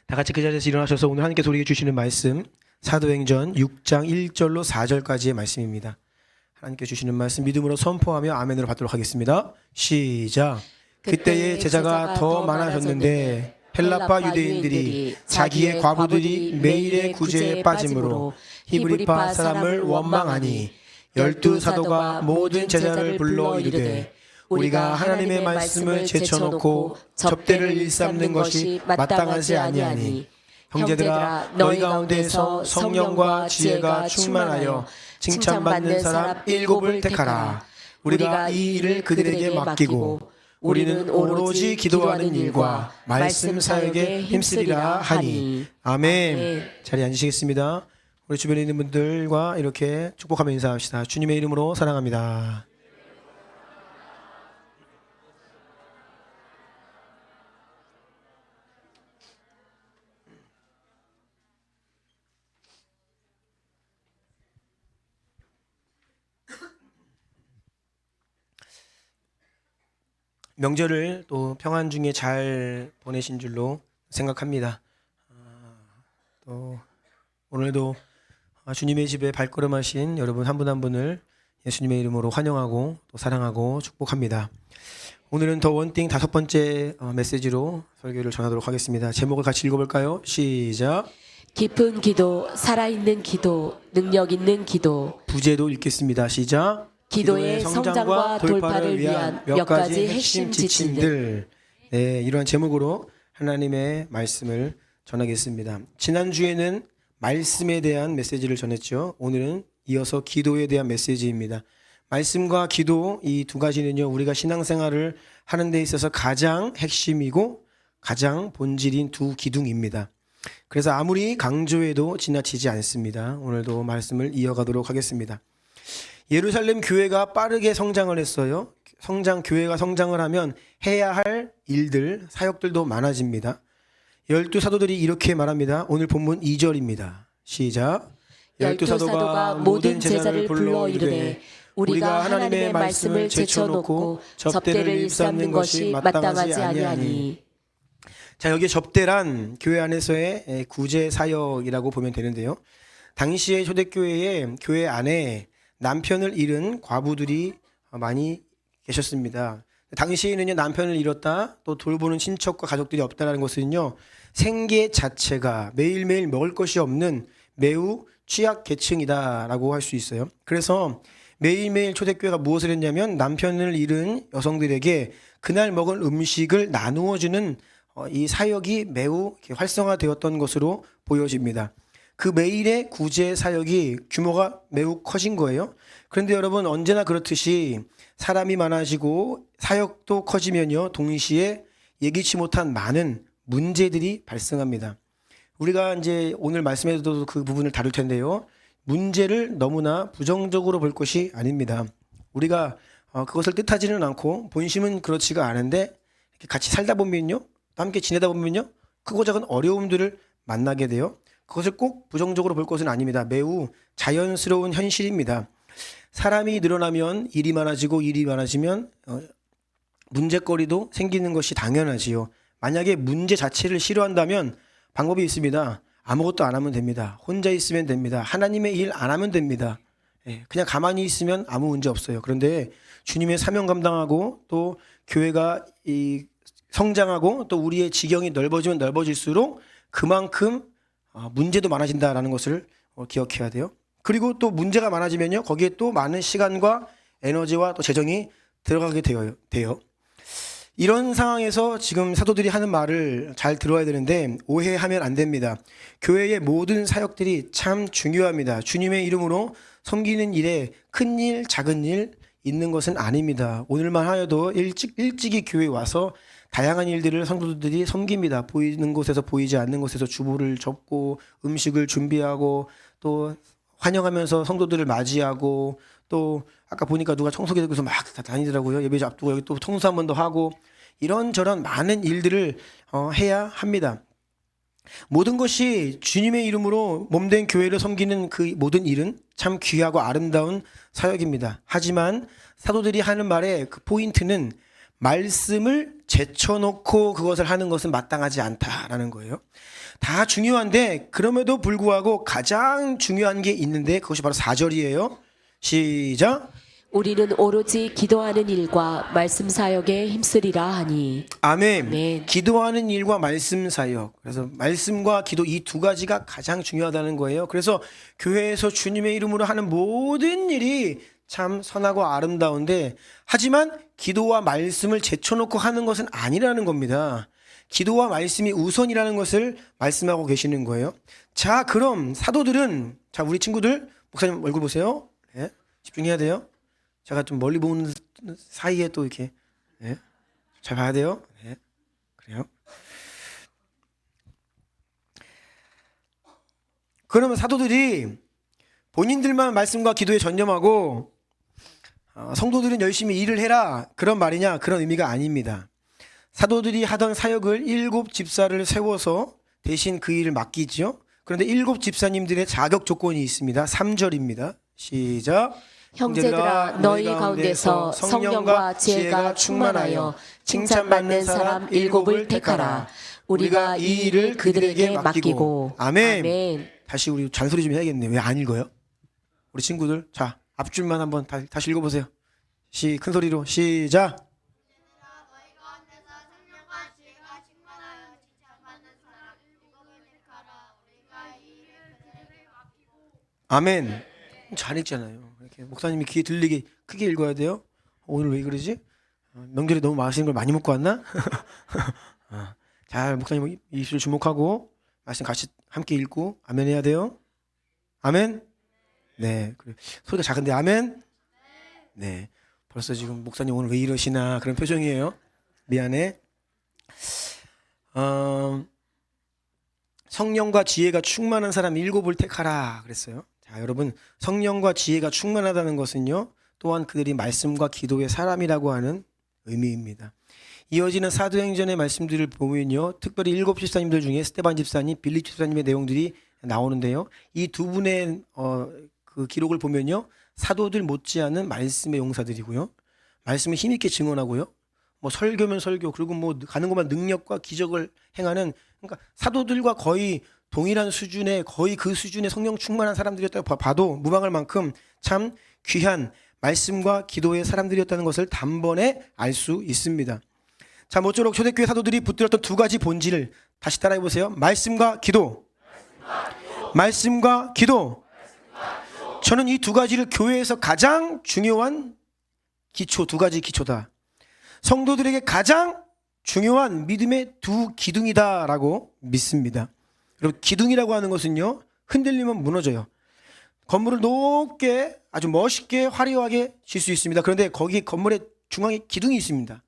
다 같이 그 자리에서 일어나셔서 오늘 하나님께서 우리에게 주시는 말씀 사도행전 6장 1절로 4절까지의 말씀입니다. 하나님께 주시는 말씀 믿음으로 선포하며 아멘으로 받도록 하겠습니다. 시작. 그때의 제자가 더 많아졌는데 헬라파 유대인들이 자기의 과부들이 매일의 구제에 빠짐으로 히브리파 사람을 원망하니 12 사도가 모든 제자를 불러 이르되 우리가 하나님의 말씀을 제쳐놓고 접대를 일삼는 것이 마땅하지 아니하니 형제들아 너희 가운데에서 성령과 지혜가 충만하여 칭찬받는 사람 7을 택하라. 우리가 이 일을 그들에게 맡기고 우리는 오로지 기도하는 일과 말씀 사역에 힘쓰리라 하니. 아멘. 자리에 앉으시겠습니다. 우리 주변에 있는 분들과 이렇게 축복하며 인사합시다. 주님의 이름으로 사랑합니다. 명절을 또 평안 중에 잘 보내신 줄로 생각합니다. 또 오늘도 주님의 집에 발걸음하신 여러분 한 분 한 분을 예수님의 이름으로 환영하고 또 사랑하고 축복합니다. 오늘은 더 원띵 5번째 메시지로 설교를 전하도록 하겠습니다. 제목을 같이 읽어볼까요? 시작. 깊은 기도, 살아있는 기도, 능력 있는 기도. 부제도 읽겠습니다. 시작. 기도의 성장과 돌파를 위한 몇 가지 핵심 지침들. 네, 이러한 제목으로 하나님의 말씀을 전하겠습니다. 지난주에는 말씀에 대한 메시지를 전했죠. 오늘은 이어서 기도에 대한 메시지입니다. 말씀과 기도 이 두 가지는요, 우리가 신앙생활을 하는 데 있어서 가장 핵심이고 가장 본질인 두 기둥입니다. 그래서 아무리 강조해도 지나치지 않습니다. 오늘도 말씀을 이어가도록 하겠습니다. 예루살렘 교회가 빠르게 성장을 했어요. 교회가 성장을 하면 해야 할 일들, 사역들도 많아집니다. 12 사도들이 이렇게 말합니다. 오늘 본문 2절입니다. 시작. 12 사도가 모든 제자를 불러 이르되 우리가 하나님의 말씀을 제쳐놓고 접대를 일삼는 것이 마땅하지 아니하니. 자, 여기 접대란 교회 안에서의 구제 사역이라고 보면 되는데요. 당시의 초대교회에 교회 안에 남편을 잃은 과부들이 많이 계셨습니다. 당시에는요, 남편을 잃었다, 또 돌보는 친척과 가족들이 없다는 것은요, 생계 자체가 매일매일 먹을 것이 없는 매우 취약 계층이다라고 할 수 있어요. 그래서 매일매일 초대교회가 무엇을 했냐면 남편을 잃은 여성들에게 그날 먹은 음식을 나누어주는 이 사역이 매우 활성화되었던 것으로 보여집니다. 그 매일의 구제 사역이 규모가 매우 커진 거예요. 그런데 여러분, 언제나 그렇듯이 사람이 많아지고 사역도 커지면요, 동시에 예기치 못한 많은 문제들이 발생합니다. 우리가 이제 오늘 말씀에서도 그 부분을 다룰 텐데요. 문제를 너무나 부정적으로 볼 것이 아닙니다. 우리가 그것을 뜻하지는 않고 본심은 그렇지가 않은데 이렇게 같이 살다 보면요, 또 함께 지내다 보면요, 크고 작은 어려움들을 만나게 돼요. 그것을 꼭 부정적으로 볼 것은 아닙니다. 매우 자연스러운 현실입니다. 사람이 늘어나면 일이 많아지고 일이 많아지면 문제거리도 생기는 것이 당연하지요. 만약에 문제 자체를 싫어한다면 방법이 있습니다. 아무것도 안 하면 됩니다. 혼자 있으면 됩니다. 하나님의 일 안 하면 됩니다. 그냥 가만히 있으면 아무 문제 없어요. 그런데 주님의 사명 감당하고 또 교회가 성장하고 또 우리의 지경이 넓어지면 넓어질수록 그만큼 문제도 많아진다라는 것을 기억해야 돼요. 그리고 또 문제가 많아지면요, 거기에 또 많은 시간과 에너지와 또 재정이 들어가게 돼요. 이런 상황에서 지금 사도들이 하는 말을 잘 들어야 되는데 오해하면 안 됩니다. 교회의 모든 사역들이 참 중요합니다. 주님의 이름으로 섬기는 일에 큰 일, 작은 일 있는 것은 아닙니다. 오늘만 하여도 일찍이 교회에 와서 다양한 일들을 성도들이 섬깁니다. 보이는 곳에서 보이지 않는 곳에서 주보를 접고 음식을 준비하고 또 환영하면서 성도들을 맞이하고 또 아까 보니까 누가 청소기에서 막 다니더라고요. 예배 앞두고 여기 또 청소 한 번 더 하고 이런저런 많은 일들을 해야 합니다. 모든 것이 주님의 이름으로 몸된 교회를 섬기는 그 모든 일은 참 귀하고 아름다운 사역입니다. 하지만 사도들이 하는 말의 그 포인트는 말씀을 제쳐놓고 그것을 하는 것은 마땅하지 않다라는 거예요. 다 중요한데 그럼에도 불구하고 가장 중요한 게 있는데 그것이 바로 4절이에요. 시작. 우리는 오로지 기도하는 일과 말씀 사역에 힘쓰리라 하니. 아멘. 아멘. 기도하는 일과 말씀 사역. 그래서 말씀과 기도 이 두 가지가 가장 중요하다는 거예요. 그래서 교회에서 주님의 이름으로 하는 모든 일이 참 선하고 아름다운데 하지만 기도와 말씀을 제쳐놓고 하는 것은 아니라는 겁니다. 기도와 말씀이 우선이라는 것을 말씀하고 계시는 거예요. 자, 그럼 사도들은 자, 우리 친구들 목사님 얼굴 보세요. 네, 집중해야 돼요. 제가 좀 멀리 보는 사이에 또 이렇게 네, 잘 봐야 돼요. 네, 그래요. 그러면 사도들이 본인들만 말씀과 기도에 전념하고 성도들은 열심히 일을 해라 그런 말이냐? 그런 의미가 아닙니다. 사도들이 하던 사역을 7 집사를 세워서 대신 그 일을 맡기죠. 그런데 7 집사님들의 자격 조건이 있습니다. 3절입니다. 시작. 형제들아 너희 가운데서 성령과 지혜가 충만하여 칭찬받는 사람 7을 택하라. 우리가 이 일을 그들에게 맡기고. 아멘. 아멘. 다시 우리 잔소리 좀 해야겠네요. 왜 안 읽어요? 우리 친구들 자 앞줄만 한번 다시 읽어보세요. 큰 소리로 시작. 아멘. 잘 읽잖아요. 이렇게 목사님이 귀에 들리게 크게 읽어야 돼요. 오늘 왜 그러지? 명절에 너무 맛있는 걸 많이 먹고 왔나? 잘 목사님 입술 주목하고 말씀 같이 함께 읽고 아멘 해야 돼요. 아멘. 네. 그래. 소리가 작은데 아멘. 네. 벌써 지금 목사님 오늘 왜 이러시나 그런 표정이에요. 미안해. 성령과 지혜가 충만한 사람 7을 택하라 그랬어요. 자, 여러분 성령과 지혜가 충만하다는 것은요. 또한 그들이 말씀과 기도의 사람이라고 하는 의미입니다. 이어지는 사도행전의 말씀들을 보면요. 특별히 7 집사님들 중에 스데반 집사님, 빌립 집사님의 내용들이 나오는데요. 이 두 분의 그 기록을 보면요. 사도들 못지않은 말씀의 용사들이고요. 말씀을 힘있게 증언하고요. 뭐 설교면 설교 그리고 뭐 가는 것만 능력과 기적을 행하는 그러니까 사도들과 거의 동일한 수준의 거의 그 수준의 성령 충만한 사람들이었다고 봐도 무방할 만큼 참 귀한 말씀과 기도의 사람들이었다는 것을 단번에 알 수 있습니다. 자, 모쪼록 초대교회 사도들이 붙들었던 두 가지 본질을 다시 따라해 보세요. 말씀과 기도. 말씀과 기도. 저는 이 두 가지를 교회에서 가장 중요한 기초, 두 가지 기초다. 성도들에게 가장 중요한 믿음의 두 기둥이다라고 믿습니다. 여러분, 기둥이라고 하는 것은요, 흔들리면 무너져요. 건물을 높게 아주 멋있게 화려하게 질 수 있습니다. 그런데 거기 건물의 중앙에 기둥이 있습니다.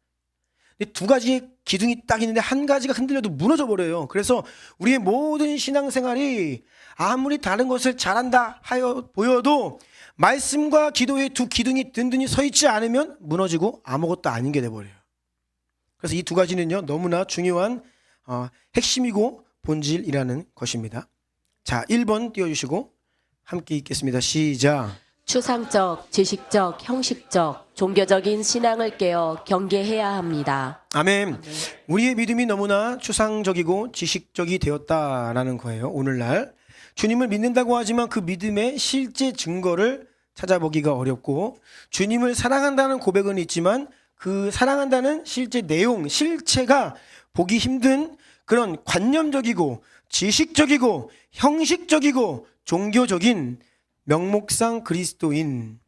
두 가지의 기둥이 딱 있는데 한 가지가 흔들려도 무너져 버려요. 그래서 우리의 모든 신앙생활이 아무리 다른 것을 잘한다 하여 보여도 말씀과 기도의 두 기둥이 든든히 서 있지 않으면 무너지고 아무것도 아닌 게 돼버려요. 그래서 이 두 가지는요 너무나 중요한 핵심이고 본질이라는 것입니다. 자, 1번 띄워주시고 함께 읽겠습니다. 시작. 추상적, 지식적, 형식적, 종교적인 신앙을 깨어 경계해야 합니다. 아멘. 우리의 믿음이 너무나 추상적이고 지식적이 되었다라는 거예요. 오늘날 주님을 믿는다고 하지만 그 믿음의 실제 증거를 찾아보기가 어렵고 주님을 사랑한다는 고백은 있지만 그 사랑한다는 실제 내용, 실체가 보기 힘든 그런 관념적이고 지식적이고 형식적이고 종교적인 명목상 그리스도인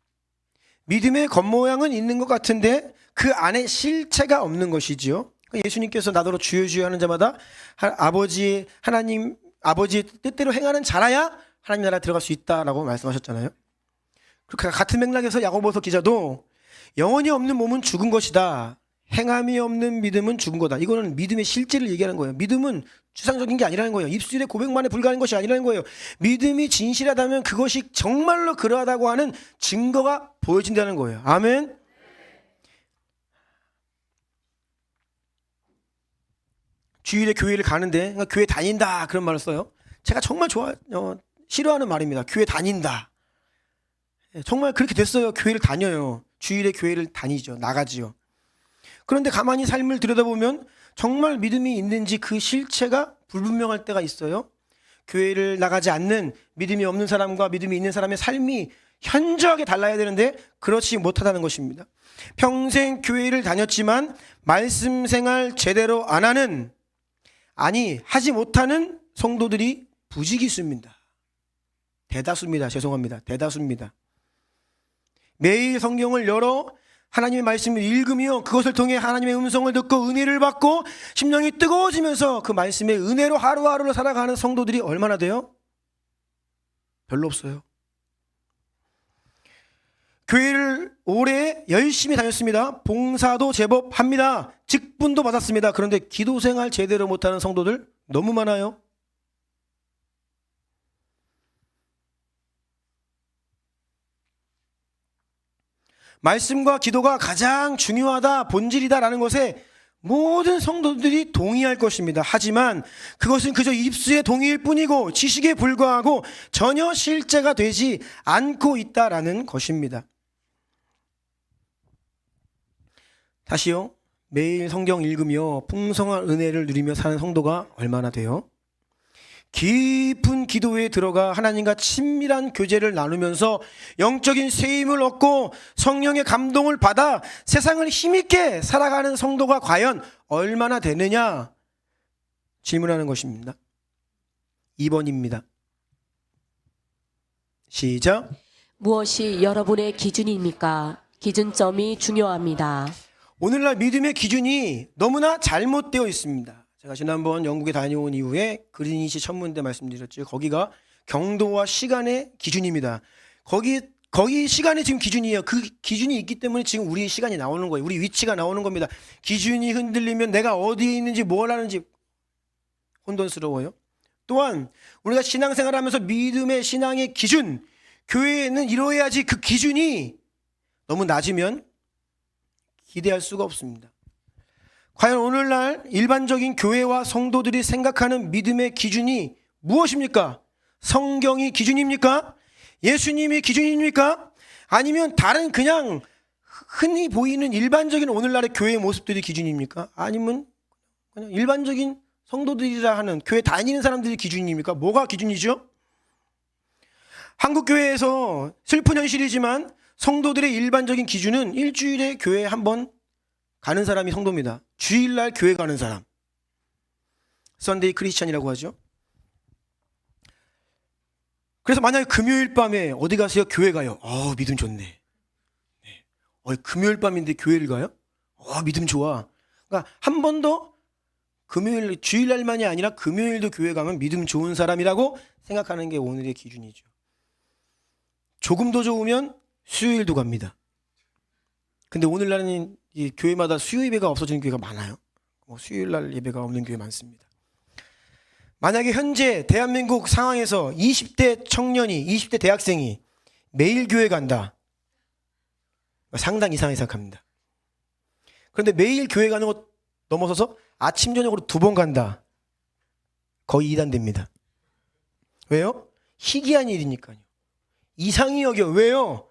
믿음의 겉모양은 있는 것 같은데 그 안에 실체가 없는 것이지요. 예수님께서 나더러 주여 주여 하는 자마다 아버지의 뜻대로 행하는 자라야 하나님 나라에 들어갈 수 있다라고 말씀하셨잖아요. 그렇게 같은 맥락에서 야고보서 기자도 영혼이 없는 몸은 죽은 것이다. 행함이 없는 믿음은 죽은 거다. 이거는 믿음의 실제를 얘기하는 거예요. 믿음은 추상적인 게 아니라는 거예요. 입술의 고백만에 불과한 것이 아니라는 거예요. 믿음이 진실하다면 그것이 정말로 그러하다고 하는 증거가 보여진다는 거예요. 아멘. 주일에 교회를 가는데 그러니까 교회 다닌다 그런 말을 써요. 제가 정말 싫어하는 말입니다. 교회 다닌다. 정말 그렇게 됐어요. 교회를 다녀요. 주일에 교회를 다니죠. 나가지요. 그런데 가만히 삶을 들여다보면 정말 믿음이 있는지 그 실체가 불분명할 때가 있어요. 교회를 나가지 않는 믿음이 없는 사람과 믿음이 있는 사람의 삶이 현저하게 달라야 되는데 그렇지 못하다는 것입니다. 평생 교회를 다녔지만 말씀 생활 제대로 안 하는, 하지 못하는 성도들이 부지기수입니다. 대다수입니다. 죄송합니다. 대다수입니다. 매일 성경을 열어 하나님의 말씀을 읽으며 그것을 통해 하나님의 음성을 듣고 은혜를 받고 심령이 뜨거워지면서 그 말씀의 은혜로 하루하루를 살아가는 성도들이 얼마나 돼요? 별로 없어요. 교회를 오래 열심히 다녔습니다. 봉사도 제법 합니다. 직분도 받았습니다. 그런데 기도 생활 제대로 못하는 성도들 너무 많아요. 말씀과 기도가 가장 중요하다, 본질이다라는 것에 모든 성도들이 동의할 것입니다. 하지만 그것은 그저 입술의 동의일 뿐이고 지식에 불과하고 전혀 실제가 되지 않고 있다라는 것입니다. 다시요. 매일 성경 읽으며 풍성한 은혜를 누리며 사는 성도가 얼마나 돼요? 깊은 기도에 들어가 하나님과 친밀한 교제를 나누면서 영적인 세임을 얻고 성령의 감동을 받아 세상을 힘있게 살아가는 성도가 과연 얼마나 되느냐 질문하는 것입니다. 2번입니다. 시작. 무엇이 여러분의 기준입니까? 기준점이 중요합니다. 오늘날 믿음의 기준이 너무나 잘못되어 있습니다. 제가 지난번 영국에 다녀온 이후에 그린위치 천문대 말씀드렸죠. 거기가 경도와 시간의 기준입니다. 거기 시간이 지금 기준이에요. 그 기준이 있기 때문에 지금 우리의 시간이 나오는 거예요. 우리 위치가 나오는 겁니다. 기준이 흔들리면 내가 어디에 있는지 뭘 하는지 혼돈스러워요. 또한 우리가 신앙생활하면서 믿음의 신앙의 기준, 교회에는 이루어야지 그 기준이 너무 낮으면 기대할 수가 없습니다. 과연 오늘날 일반적인 교회와 성도들이 생각하는 믿음의 기준이 무엇입니까? 성경이 기준입니까? 예수님이 기준입니까? 아니면 다른 그냥 흔히 보이는 일반적인 오늘날의 교회의 모습들이 기준입니까? 아니면 그냥 일반적인 성도들이라 하는 교회 다니는 사람들이 기준입니까? 뭐가 기준이죠? 한국 교회에서 슬픈 현실이지만 성도들의 일반적인 기준은 일주일에 교회에 한 번 가는 사람이 성도입니다. 주일날 교회 가는 사람. 썬데이 크리스찬이라고 하죠. 그래서 만약에 금요일 밤에 어디 가세요? 교회 가요. 믿음 좋네. 네. 금요일 밤인데 교회를 가요? 믿음 좋아. 그러니까 한 번 더 금요일, 주일날만이 아니라 금요일도 교회 가면 믿음 좋은 사람이라고 생각하는 게 오늘의 기준이죠. 조금 더 좋으면 수요일도 갑니다. 근데 오늘날은 이 교회마다 수요 예배가 없어지는 교회가 많아요. 수요일날 예배가 없는 교회 많습니다. 만약에 현재 대한민국 상황에서 20대 청년이, 20대 대학생이 매일 교회 간다. 상당히 이상하게 생각합니다. 그런데 매일 교회 가는 것 넘어서서 아침 저녁으로 2번 간다. 거의 이단됩니다. 왜요? 희귀한 일이니까요. 이상히 여겨. 왜요?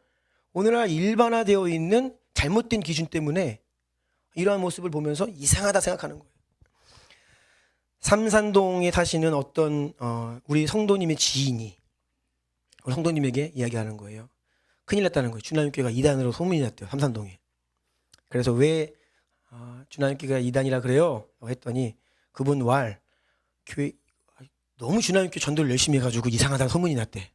오늘날 일반화되어 있는 잘못된 기준 때문에 이러한 모습을 보면서 이상하다 생각하는 거예요. 삼산동에 사시는 어떤 우리 성도님의 지인이 우리 성도님에게 이야기하는 거예요. 큰일 났다는 거예요. 주나님교회가 이단으로 소문이 났대요. 삼산동에. 그래서 왜 주나님교회가 이단이라 그래요? 했더니 그분 교회 너무 주나님교회 전도를 열심히 해가지고 이상하다는 소문이 났대.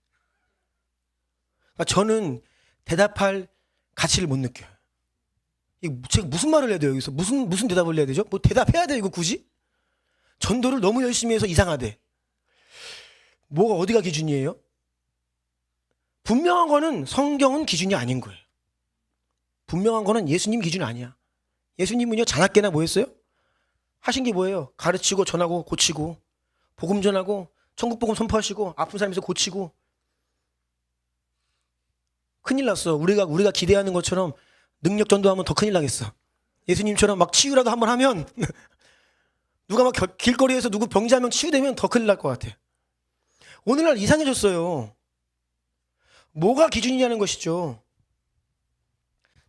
그러니까 저는 대답할 가치를 못 느껴요. 제가 무슨 말을 해야 돼요? 여기서 무슨 대답을 해야 되죠? 뭐 대답해야 돼요? 이거 굳이? 전도를 너무 열심히 해서 이상하대. 뭐가 어디가 기준이에요? 분명한 거는 성경은 기준이 아닌 거예요. 분명한 거는 예수님 기준 아니야. 예수님은요 자나깨나 뭐 했어요? 하신 게 뭐예요? 가르치고 전하고 고치고 복음 전하고 천국 복음 선포하시고 아픈 사람에서 고치고. 큰일 났어. 우리가 기대하는 것처럼 능력 전도하면 더 큰일 나겠어. 예수님처럼 막 치유라도 한번 하면 누가 막 길거리에서 누구 병자 한 명 치유되면 더 큰일 날 것 같아. 오늘날 이상해졌어요. 뭐가 기준이냐는 것이죠.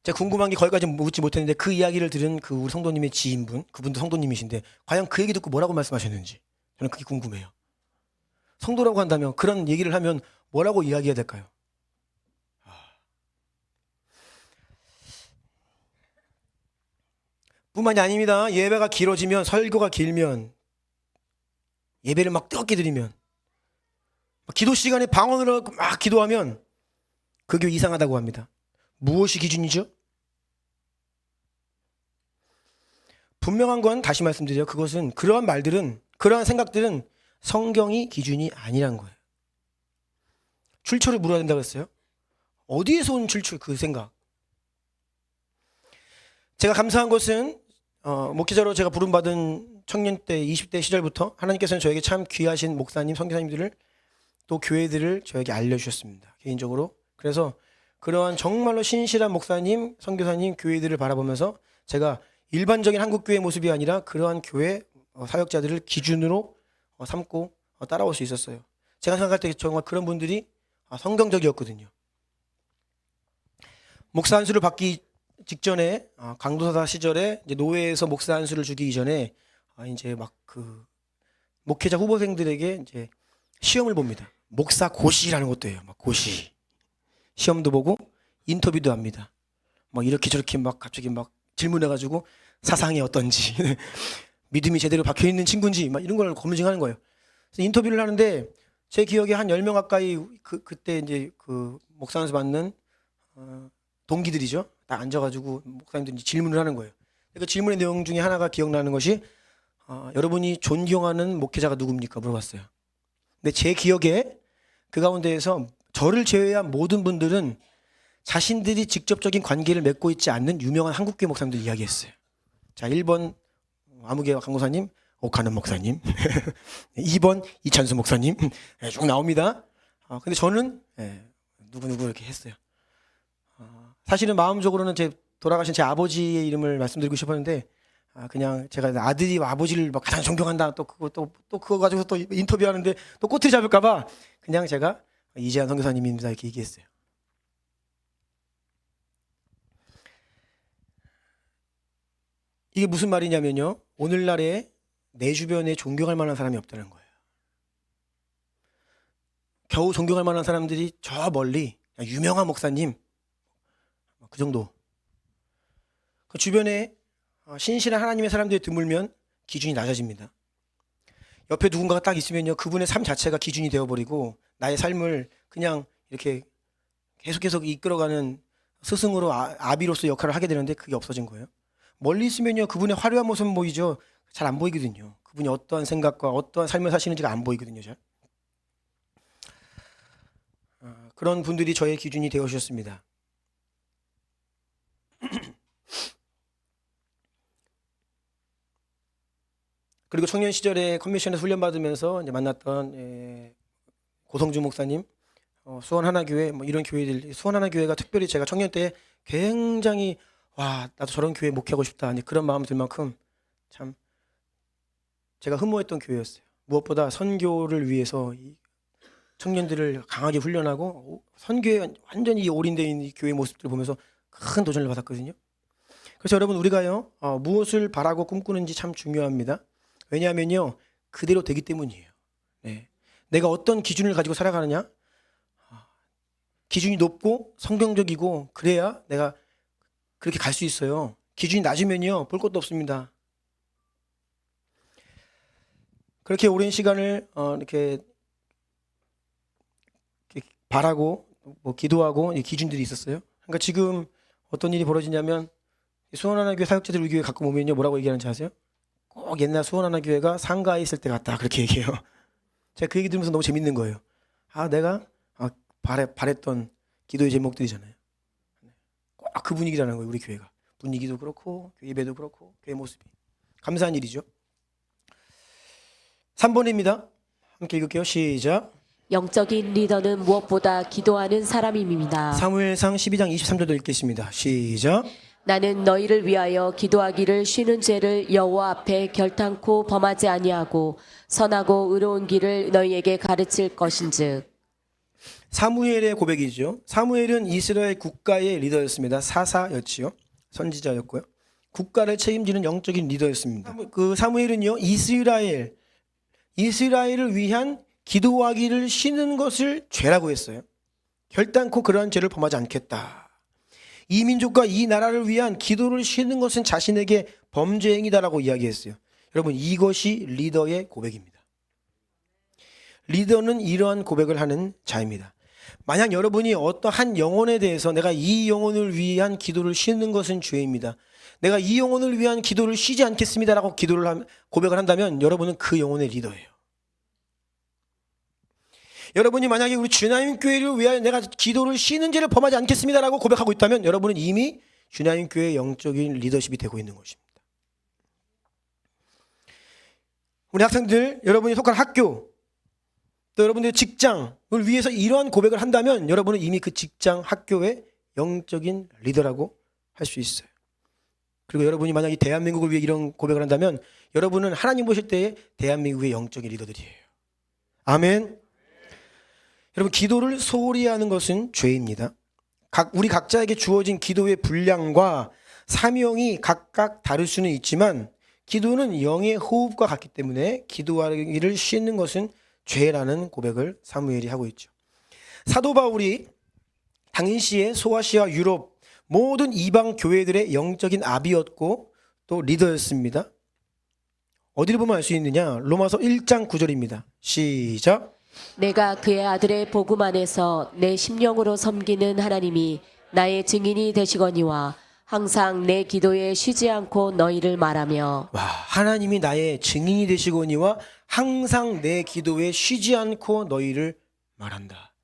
제가 궁금한 게 거기까지 묻지 못했는데 그 이야기를 들은 그 우리 성도님의 지인분, 그분도 성도님이신데 과연 그 얘기 듣고 뭐라고 말씀하셨는지 저는 그게 궁금해요. 성도라고 한다면 그런 얘기를 하면 뭐라고 이야기해야 될까요? 뿐만이 아닙니다. 예배가 길어지면, 설교가 길면, 예배를 막 뜨겁게 드리면, 기도 시간에 방언으로 막 기도하면 그 교회 이상하다고 합니다. 무엇이 기준이죠? 분명한 건 다시 말씀드려요. 그것은 그러한 말들은, 그러한 생각들은 성경이 기준이 아니란 거예요. 출처를 물어야 된다고 했어요. 어디에서 온 출처, 그 생각? 제가 감사한 것은 목회자로 제가 부름받은 청년 때 20대 시절부터 하나님께서는 저에게 참 귀하신 목사님, 선교사님들을 또 교회들을 저에게 알려주셨습니다. 개인적으로. 그래서 그러한 정말로 신실한 목사님, 선교사님, 교회들을 바라보면서 제가 일반적인 한국교회 모습이 아니라 그러한 교회 사역자들을 기준으로 삼고 따라올 수 있었어요. 제가 생각할 때 정말 그런 분들이 성경적이었거든요. 목사 안수를 받기 직전에 강도사다 시절에 이제 노회에서 목사 안수를 주기 이전에 이제 막 그 목회자 후보생들에게 이제 시험을 봅니다. 목사 고시라는 것도 해요. 막 고시 시험도 보고 인터뷰도 합니다. 막 이렇게 저렇게 막 갑자기 막 질문해가지고 사상이 어떤지 믿음이 제대로 박혀 있는 친구인지 막 이런 걸 검증하는 거예요. 그래서 인터뷰를 하는데 제 기억에 한 10명 가까이 그때 이제 그 목사 안수 받는 동기들이죠. 딱 앉아가지고 목사님들이 질문을 하는 거예요. 그 질문의 내용 중에 하나가 기억나는 것이 여러분이 존경하는 목회자가 누굽니까? 물어봤어요. 근데 제 기억에 그 가운데에서 저를 제외한 모든 분들은 자신들이 직접적인 관계를 맺고 있지 않는 유명한 한국교회 목사님들 이야기했어요. 자, 1번 아무개 강도사님, 오카는 목사님. 2번 이찬수 목사님. 쭉 나옵니다. 근데 저는 누구누구 이렇게 했어요. 사실은 마음적으로는 돌아가신 제 아버지의 이름을 말씀드리고 싶었는데 그냥 제가 아들이 아버지를 막 가장 존경한다 또 그거 가지고 또 인터뷰하는데 또 꼬투리 잡을까봐 그냥 제가 이재한 선교사님입니다 이렇게 얘기했어요. 이게 무슨 말이냐면요, 오늘날에 내 주변에 존경할 만한 사람이 없다는 거예요. 겨우 존경할 만한 사람들이 저 멀리 유명한 목사님 그 정도. 그 주변에 신실한 하나님의 사람들이 드물면 기준이 낮아집니다. 옆에 누군가가 딱 있으면요, 그분의 삶 자체가 기준이 되어버리고 나의 삶을 그냥 이렇게 계속 이끌어가는 스승으로 아비로서 역할을 하게 되는데 그게 없어진 거예요. 멀리 있으면요, 그분의 화려한 모습은 보이죠. 잘 안 보이거든요. 그분이 어떠한 생각과 어떠한 삶을 사시는지가 안 보이거든요. 잘. 그런 분들이 저의 기준이 되어 주셨습니다. 그리고 청년 시절에 커미션에서 훈련받으면서 이제 만났던 고성주 목사님, 수원 하나교회 뭐 이런 교회들, 수원 하나교회가 특별히 제가 청년 때 굉장히 와 나도 저런 교회 목회하고 싶다 그런 마음이 들 만큼 참 제가 흠모했던 교회였어요. 무엇보다 선교를 위해서 이 청년들을 강하게 훈련하고 선교에 완전히 올인되어 있는 이 교회 모습들을 보면서 큰 도전을 받았거든요. 그래서 여러분 우리가요 무엇을 바라고 꿈꾸는지 참 중요합니다. 왜냐하면요 그대로 되기 때문이에요. 네. 내가 어떤 기준을 가지고 살아가느냐, 기준이 높고 성경적이고 그래야 내가 그렇게 갈 수 있어요. 기준이 낮으면요 볼 것도 없습니다. 그렇게 오랜 시간을 이렇게 바라고 뭐 기도하고 기준들이 있었어요. 그러니까 지금 어떤 일이 벌어지냐면 수원하나교회 사역자들 우리 교회 가끔 오면요 뭐라고 얘기하는지 아세요? 꼭 옛날 수원하나교회가 상가에 있을 때 같다 그렇게 얘기해요. 제가 그 얘기 들으면서 너무 재밌는 거예요. 내가 바랬던 기도의 제목들이잖아요. 꼭 그 분위기라는 거예요. 우리 교회가 분위기도 그렇고 예배도 그렇고 교회 모습이 감사한 일이죠. 3번입니다. 함께 읽을게요. 시작. 영적인 리더는 무엇보다 기도하는 사람임이다. 사무엘상 12장 23절도 읽겠습니다. 시작. 나는 너희를 위하여 기도하기를 쉬는 죄를 여호와 앞에 결탄코 범하지 아니하고 선하고 의로운 길을 너희에게 가르칠 것인즉. 사무엘의 고백이죠. 사무엘은 이스라엘 국가의 리더였습니다. 사사였지요. 선지자였고요. 국가를 책임지는 영적인 리더였습니다. 그 사무엘은요, 이스라엘을 위한 기도하기를 쉬는 것을 죄라고 했어요. 결단코 그러한 죄를 범하지 않겠다. 이 민족과 이 나라를 위한 기도를 쉬는 것은 자신에게 범죄 행위다라고 이야기했어요. 여러분, 이것이 리더의 고백입니다. 리더는 이러한 고백을 하는 자입니다. 만약 여러분이 어떠한 영혼에 대해서 내가 이 영혼을 위한 기도를 쉬는 것은 죄입니다. 내가 이 영혼을 위한 기도를 쉬지 않겠습니다라고 고백을 한다면 여러분은 그 영혼의 리더예요. 여러분이 만약에 우리 주나님 교회를 위하여 내가 기도를 쉬는 죄를 범하지 않겠습니다라고 고백하고 있다면 여러분은 이미 주나님 교회의 영적인 리더십이 되고 있는 것입니다. 우리 학생들, 여러분이 속한 학교, 또 여러분들의 직장을 위해서 이러한 고백을 한다면 여러분은 이미 그 직장, 학교의 영적인 리더라고 할 수 있어요. 그리고 여러분이 만약 이 대한민국을 위해 이런 고백을 한다면 여러분은 하나님 보실 때의 대한민국의 영적인 리더들이에요. 아멘. 여러분, 기도를 소홀히 하는 것은 죄입니다. 우리 각자에게 주어진 기도의 분량과 사명이 각각 다를 수는 있지만 기도는 영의 호흡과 같기 때문에 기도하기를 쉬는 것은 죄라는 고백을 사무엘이 하고 있죠. 사도 바울이 당시의 소아시아 유럽 모든 이방 교회들의 영적인 아비였고 또 리더였습니다. 어디를 보면 알 수 있느냐? 로마서 1장 9절입니다. 시작. 내가 그의 아들의 복음 안에서 내 심령으로 섬기는 하나님이 나의 증인이 되시거니와 항상 내 기도에 쉬지 않고 너희를 말하며. 와, 하나님이 나의 증인이 되시거니와 항상 내 기도에 쉬지 않고 너희를 말한다.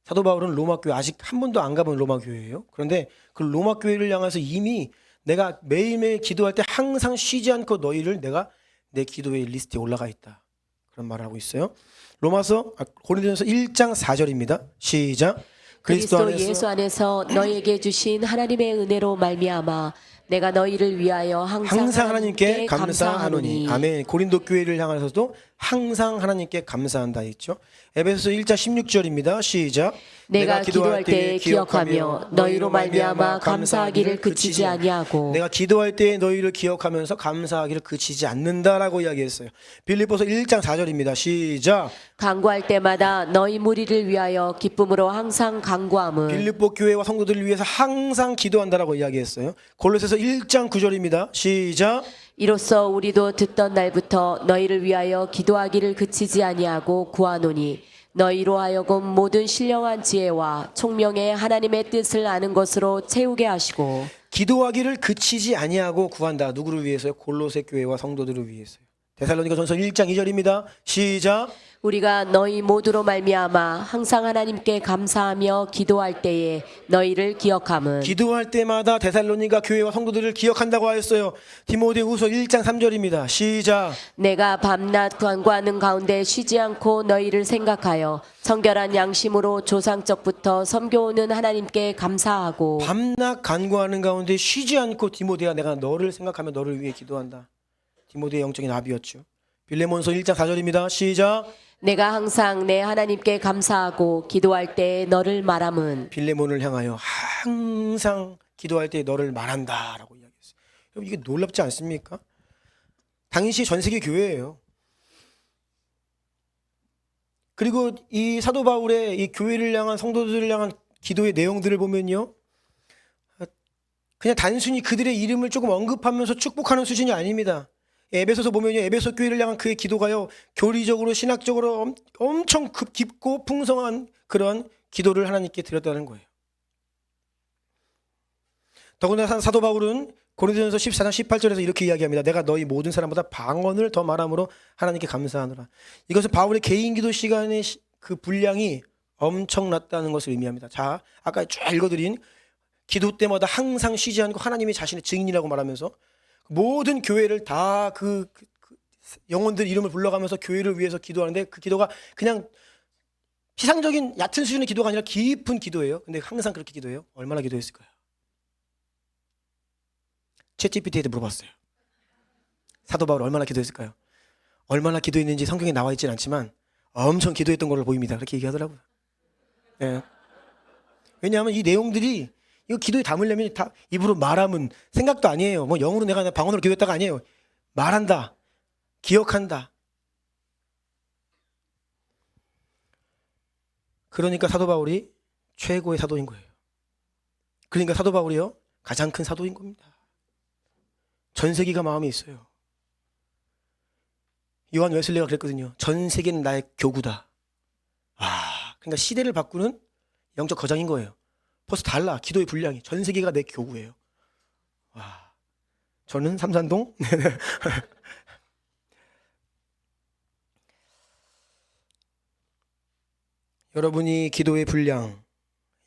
사도 바울은 로마 교회 아직 한 번도 안 가본 로마 교회예요. 그런데 그 로마 교회를 향해서 이미 내가 매일매일 기도할 때 항상 쉬지 않고 너희를 내가 내 기도의 리스트에 올라가 있다. 그런 말을 하고 있어요. 고린도전서 1장 4절입니다. 시작. 그리스도 예수 안에서 너희에게 주신 하나님의 은혜로 말미암아 내가 너희를 위하여 항상 하나님께 감사하노니. 아멘. 고린도 교회를 향해서도 항상 하나님께 감사한다 했죠. 에베소서 1장 16절입니다. 시작. 내가 기도할 때 기억하며 너희로 말미암아 감사하기를 그치지 아니하고. 내가 기도할 때 너희를 기억하면서 감사하기를 그치지 않는다라고 이야기했어요. 빌립보서 1장 4절입니다. 시작. 간구할 때마다 너희 무리를 위하여 기쁨으로 항상 간구함은. 빌립보 교회와 성도들을 위해서 항상 기도한다라고 이야기했어요. 골로새서 1장 9절입니다. 시작. 이로써 우리도 듣던 날부터 너희를 위하여 기도하기를 그치지 아니하고 구하노니 너희로 하여금 모든 신령한 지혜와 총명의 하나님의 뜻을 아는 것으로 채우게 하시고. 기도하기를 그치지 아니하고 구한다. 누구를 위해서요? 골로새 교회와 성도들을 위해서요. 데살로니가전서 1장 2절입니다. 시작. 우리가 너희 모두로 말미암아 항상 하나님께 감사하며 기도할 때에 너희를 기억함은. 기도할 때마다 데살로니가 교회와 성도들을 기억한다고 하였어요. 디모데후서 1장 3절입니다. 시작. 내가 밤낮 간구하는 가운데 쉬지 않고 너희를 생각하여 청결한 양심으로 조상적부터 섬겨오는 하나님께 감사하고. 밤낮 간구하는 가운데 쉬지 않고 디모데야 내가 너를 생각하며 너를 위해 기도한다. 디모데의 영적인 아비였죠. 빌레몬서 1장 4절입니다. 시작. 내가 항상 내 하나님께 감사하고 기도할 때 너를 말함은. 빌레몬을 향하여 항상 기도할 때 너를 말한다라고 이야기했어요. 여러분, 이게 놀랍지 않습니까? 당시 전 세계 교회예요. 그리고 이 사도 바울의 이 교회를 향한 성도들을 향한 기도의 내용들을 보면요, 그냥 단순히 그들의 이름을 조금 언급하면서 축복하는 수준이 아닙니다. 에베소서 보면요, 에베소 교회를 향한 그의 기도가요, 교리적으로 신학적으로 엄청 깊고 풍성한 그런 기도를 하나님께 드렸다는 거예요. 더군다나 사도 바울은 고린도전서 14장 18절에서 이렇게 이야기합니다. 내가 너희 모든 사람보다 방언을 더 말함으로 하나님께 감사하노라. 이것은 바울의 개인 기도 시간의 그 분량이 엄청났다는 것을 의미합니다. 자, 아까 쭉 읽어드린 기도 때마다 항상 쉬지 않고 하나님이 자신의 증인이라고 말하면서 모든 교회를 다 그 영혼들 이름을 불러가면서 교회를 위해서 기도하는데 그 기도가 그냥 피상적인 얕은 수준의 기도가 아니라 깊은 기도예요. 근데 항상 그렇게 기도해요. 얼마나 기도했을까요? 챗GPT한테 물어봤어요. 사도 바울 얼마나 기도했을까요? 얼마나 기도했는지 성경에 나와 있지는 않지만 엄청 기도했던 걸로 보입니다. 그렇게 얘기하더라고요. 예. 왜냐하면 이 내용들이 이거 기도에 담으려면 다 입으로 말하면 생각도 아니에요. 뭐 영으로 내가 방언으로 기도했다가 아니에요. 말한다. 기억한다. 그러니까 사도 바울이 최고의 사도인 거예요. 그러니까 사도 바울이요 가장 큰 사도인 겁니다. 전 세계가 마음에 있어요. 요한 웨슬리가 그랬거든요. 전 세계는 나의 교구다. 그러니까 시대를 바꾸는 영적 거장인 거예요. 벌써 달라. 기도의 분량이. 전 세계가 내 교구예요. 저는 삼산동. 여러분이 기도의 분량,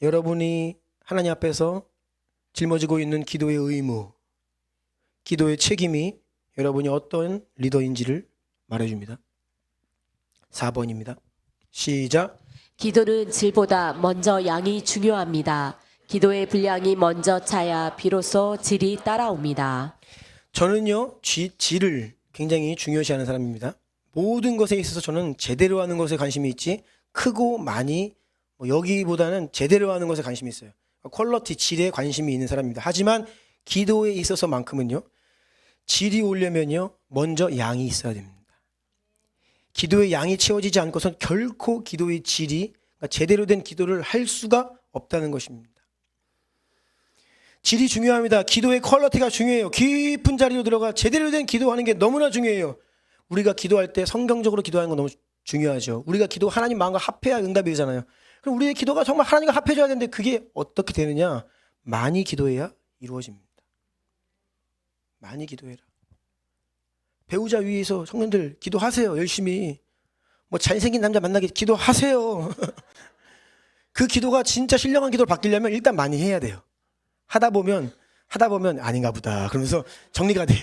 여러분이 하나님 앞에서 짊어지고 있는 기도의 의무, 기도의 책임이 여러분이 어떤 리더인지를 말해줍니다. 4번입니다. 시작. 기도는 질보다 먼저 양이 중요합니다. 기도의 분량이 먼저 차야 비로소 질이 따라옵니다. 저는요 질을 굉장히 중요시하는 사람입니다. 모든 것에 있어서 저는 제대로 하는 것에 관심이 있지 크고 많이 여기보다는 제대로 하는 것에 관심이 있어요. 퀄러티, 질에 관심이 있는 사람입니다. 하지만 기도에 있어서만큼은요 질이 오려면요 먼저 양이 있어야 됩니다. 기도의 양이 채워지지 않고선 결코 기도의 질이 그러니까 제대로 된 기도를 할 수가 없다는 것입니다. 질이 중요합니다. 기도의 퀄러티가 중요해요. 깊은 자리로 들어가 제대로 된 기도하는 게 너무나 중요해요. 우리가 기도할 때 성경적으로 기도하는 건 너무 중요하죠. 우리가 기도 하나님 마음과 합해야 응답이 되잖아요. 그럼 우리의 기도가 정말 하나님과 합해져야 되는데 그게 어떻게 되느냐? 많이 기도해야 이루어집니다. 많이 기도해라. 배우자 위해서 청년들 기도하세요. 열심히. 뭐 잘생긴 남자 만나게 기도하세요. 그 기도가 진짜 신령한 기도로 바뀌려면 일단 많이 해야 돼요. 하다 보면 아닌가 보다 그러면서 정리가 돼.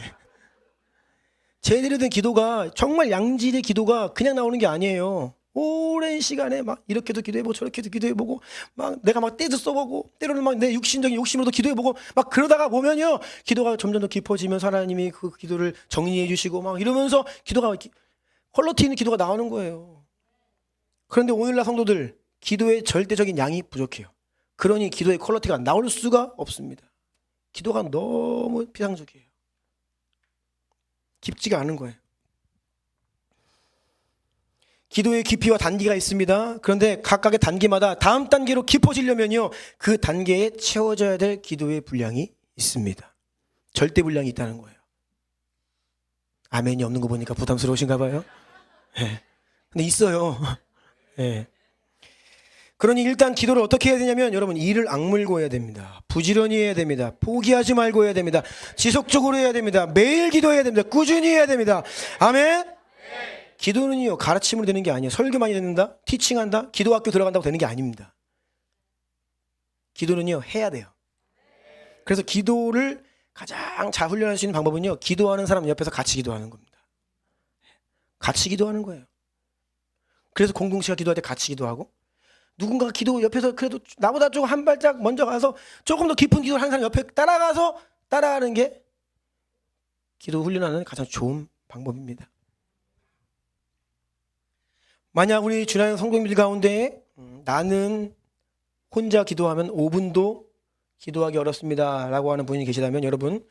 제대로 된 기도가 정말 양질의 기도가 그냥 나오는 게 아니에요. 오랜 시간에 막 이렇게도 기도해보고 저렇게도 기도해보고 막 내가 막 때도 써보고 때로는 막 내 육신적인 욕심으로도 기도해보고 막 그러다가 보면요 기도가 점점 더 깊어지면서 하나님이 그 기도를 정리해 주시고 막 이러면서 기도가 퀄러티 있는 기도가 나오는 거예요. 그런데 오늘날 성도들 기도의 절대적인 양이 부족해요. 그러니 기도의 퀄러티가 나올 수가 없습니다. 기도가 너무 피상적이에요. 깊지가 않은 거예요. 기도의 깊이와 단계가 있습니다. 그런데 각각의 단계마다 다음 단계로 깊어지려면요 그 단계에 채워져야 될 기도의 분량이 있습니다. 절대 분량이 있다는 거예요. 아멘이 없는 거 보니까 부담스러우신가 봐요. 네. 근데 있어요. 네. 그러니 일단 기도를 어떻게 해야 되냐면 여러분 이를 악물고 해야 됩니다. 부지런히 해야 됩니다. 포기하지 말고 해야 됩니다. 지속적으로 해야 됩니다. 매일 기도해야 됩니다. 꾸준히 해야 됩니다. 아멘. 기도는요 가르침으로 되는 게 아니에요. 설교 많이 듣는다, 티칭한다, 기도학교 들어간다고 되는 게 아닙니다. 기도는요 해야 돼요. 그래서 기도를 가장 잘 훈련할 수 있는 방법은요 기도하는 사람 옆에서 같이 기도하는 겁니다. 같이 기도하는 거예요. 그래서 공동체가 기도할 때 같이 기도하고 누군가가 기도 옆에서 그래도 나보다 좀 한 발짝 먼저 가서 조금 더 깊은 기도를 하는 사람 옆에 따라가서 따라하는 게 기도 훈련하는 가장 좋은 방법입니다. 만약 우리 주나영 성도님들 가운데 나는 혼자 기도하면 5분도 기도하기 어렵습니다 라고 하는 분이 계시다면 여러분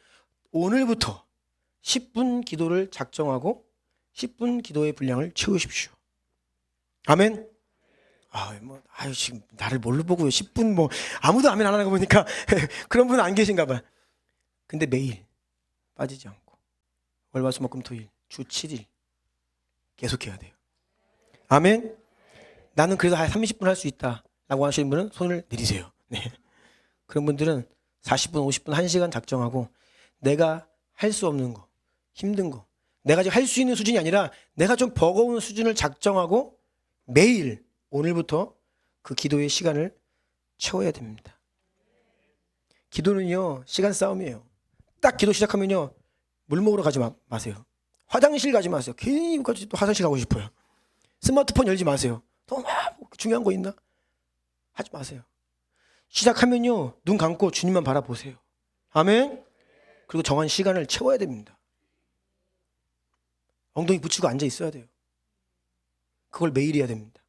오늘부터 10분 기도를 작정하고 10분 기도의 분량을 채우십시오. 아멘. 지금 나를 뭘로 보고요 10분 뭐 아무도 아멘 안 하는 거 보니까 그런 분은 안 계신가 봐. 근데 매일 빠지지 않고 월화수목금토일 주 7일 계속해야 돼요. 아멘. 나는 그래도 한 30분 할 수 있다 라고 하시는 분은 손을 내리세요. 네. 그런 분들은 40분 50분 1시간 작정하고 내가 할 수 없는 거 힘든 거 내가 지금 할 수 있는 수준이 아니라 내가 좀 버거운 수준을 작정하고 매일 오늘부터 그 기도의 시간을 채워야 됩니다. 기도는요 시간 싸움이에요. 딱 기도 시작하면요 물 먹으러 가지 마세요. 화장실 가지 마세요. 괜히 또 화장실 가고 싶어요. 스마트폰 열지 마세요. 더 중요한 거 있나? 하지 마세요. 시작하면요 눈 감고 주님만 바라보세요. 아멘. 그리고 정한 시간을 채워야 됩니다. 엉덩이 붙이고 앉아 있어야 돼요. 그걸 매일 해야 됩니다.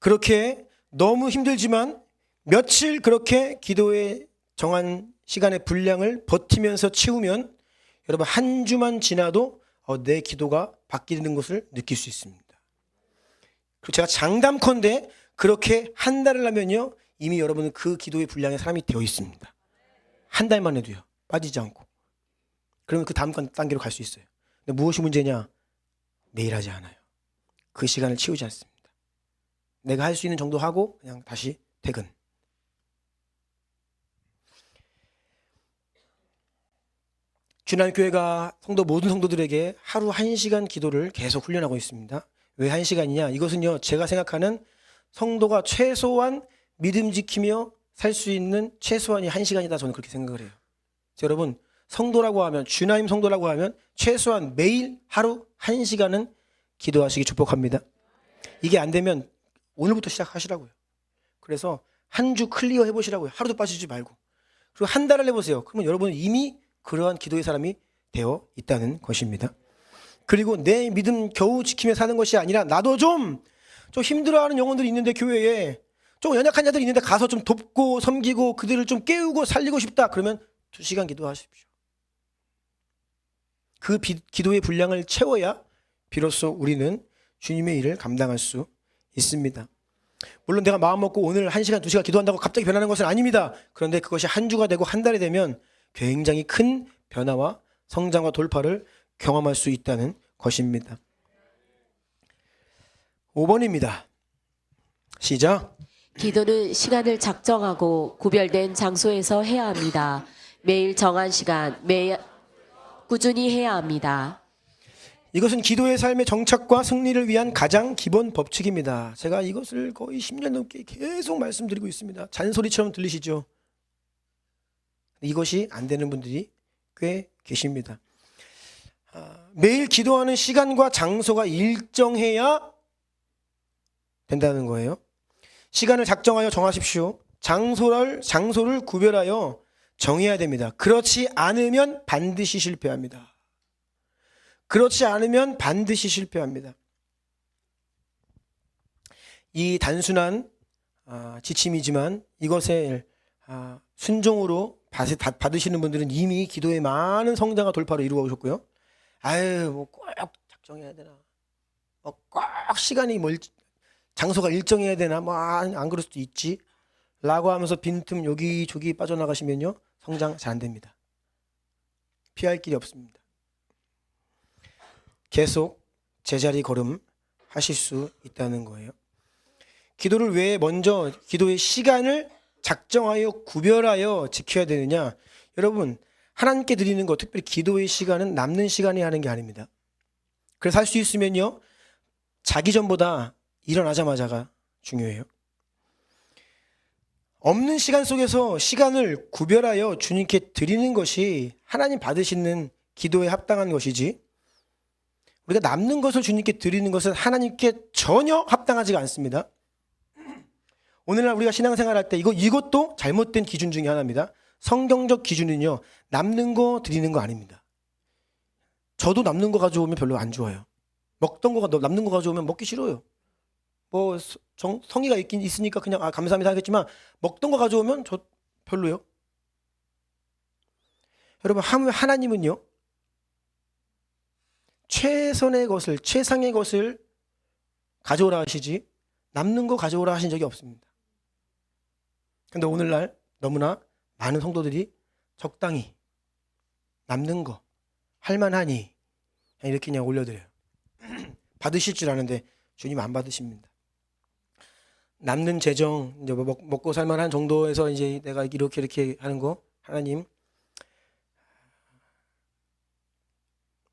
그렇게 너무 힘들지만 며칠 그렇게 기도에 정한 시간의 분량을 버티면서 채우면 여러분 한 주만 지나도 내 기도가 바뀌는 것을 느낄 수 있습니다. 그리고 제가 장담컨대 그렇게 한 달을 하면요 이미 여러분은 그 기도의 분량의 사람이 되어 있습니다. 한 달만 해도요 빠지지 않고. 그러면 그 다음 단계로 갈 수 있어요. 근데 무엇이 문제냐? 매일 하지 않아요. 그 시간을 채우지 않습니다. 내가 할 수 있는 정도 하고 그냥 다시 퇴근. 주남교회가 모든 성도들에게 하루 1시간 기도를 계속 훈련하고 있습니다. 왜 1시간이냐? 이것은요 제가 생각하는 성도가 최소한 믿음 지키며 살 수 있는 최소한이 1시간이다 저는 그렇게 생각을 해요. 여러분 성도라고 하면 주나님 성도라고 하면 최소한 매일 하루 1시간은 기도하시기 축복합니다. 이게 안 되면 오늘부터 시작하시라고요. 그래서 한 주 클리어 해보시라고요. 하루도 빠지지 말고. 그리고 한 달을 해보세요. 그러면 여러분은 이미 그러한 기도의 사람이 되어 있다는 것입니다. 그리고 내 믿음 겨우 지키며 사는 것이 아니라 나도 좀 힘들어하는 영혼들이 있는데 교회에 좀 연약한 자들이 있는데 가서 좀 돕고 섬기고 그들을 좀 깨우고 살리고 싶다. 그러면 2시간 기도하십시오. 그 기도의 분량을 채워야 비로소 우리는 주님의 일을 감당할 수 있습니다. 물론 내가 마음 먹고 오늘 1시간 2시간 기도한다고 갑자기 변하는 것은 아닙니다. 그런데 그것이 한 주가 되고 한 달이 되면 굉장히 큰 변화와 성장과 돌파를 경험할 수 있다는 것입니다. 5번입니다. 시작. 기도는 시간을 작정하고 구별된 장소에서 해야 합니다. 매일 정한 시간, 매일 꾸준히 해야 합니다. 이것은 기도의 삶의 정착과 승리를 위한 가장 기본 법칙입니다. 제가 이것을 거의 10년 넘게 계속 말씀드리고 있습니다. 잔소리처럼 들리시죠? 이것이 안 되는 분들이 꽤 계십니다. 매일 기도하는 시간과 장소가 일정해야 된다는 거예요. 시간을 작정하여 정하십시오. 장소를 구별하여 정해야 됩니다. 그렇지 않으면 반드시 실패합니다. 그렇지 않으면 반드시 실패합니다. 이 단순한 지침이지만 이것을 순종으로 받으시는 분들은 이미 기도의 많은 성장과 돌파를 이루어 오셨고요. 뭐 꼭 작정해야 되나? 꼭 시간이 장소가 일정해야 되나? 안 그럴 수도 있지. 라고 하면서 빈틈 여기저기 빠져나가시면요. 성장 잘 안 됩니다. 피할 길이 없습니다. 계속 제자리 걸음 하실 수 있다는 거예요. 기도를 왜 먼저 기도의 시간을 작정하여 구별하여 지켜야 되느냐? 여러분 하나님께 드리는 것, 특별히 기도의 시간은 남는 시간에 하는 게 아닙니다. 그래서 할 수 있으면요. 자기 전보다 일어나자마자가 중요해요. 없는 시간 속에서 시간을 구별하여 주님께 드리는 것이 하나님 받으시는 기도에 합당한 것이지 우리가 남는 것을 주님께 드리는 것은 하나님께 전혀 합당하지가 않습니다. 오늘날 우리가 신앙생활 할 때 이것도 잘못된 기준 중에 하나입니다. 성경적 기준은요. 남는 거 드리는 거 아닙니다. 저도 남는 거 가져오면 별로 안 좋아요. 먹던 거 남는 거 가져오면 먹기 싫어요. 성의가 있으니까 그냥 감사합니다 하겠지만 먹던 거 가져오면 저 별로요. 여러분 하나님은요. 최선의 것을 최상의 것을 가져오라 하시지 남는 거 가져오라 하신 적이 없습니다. 그런데 오늘날 너무나 많은 성도들이 적당히 남는 거 할만하니 이렇게 그냥 올려드려요. 받으실 줄 아는데 주님 안 받으십니다. 남는 재정 이제 먹고 살만한 정도에서 이제 내가 이렇게 하는 거 하나님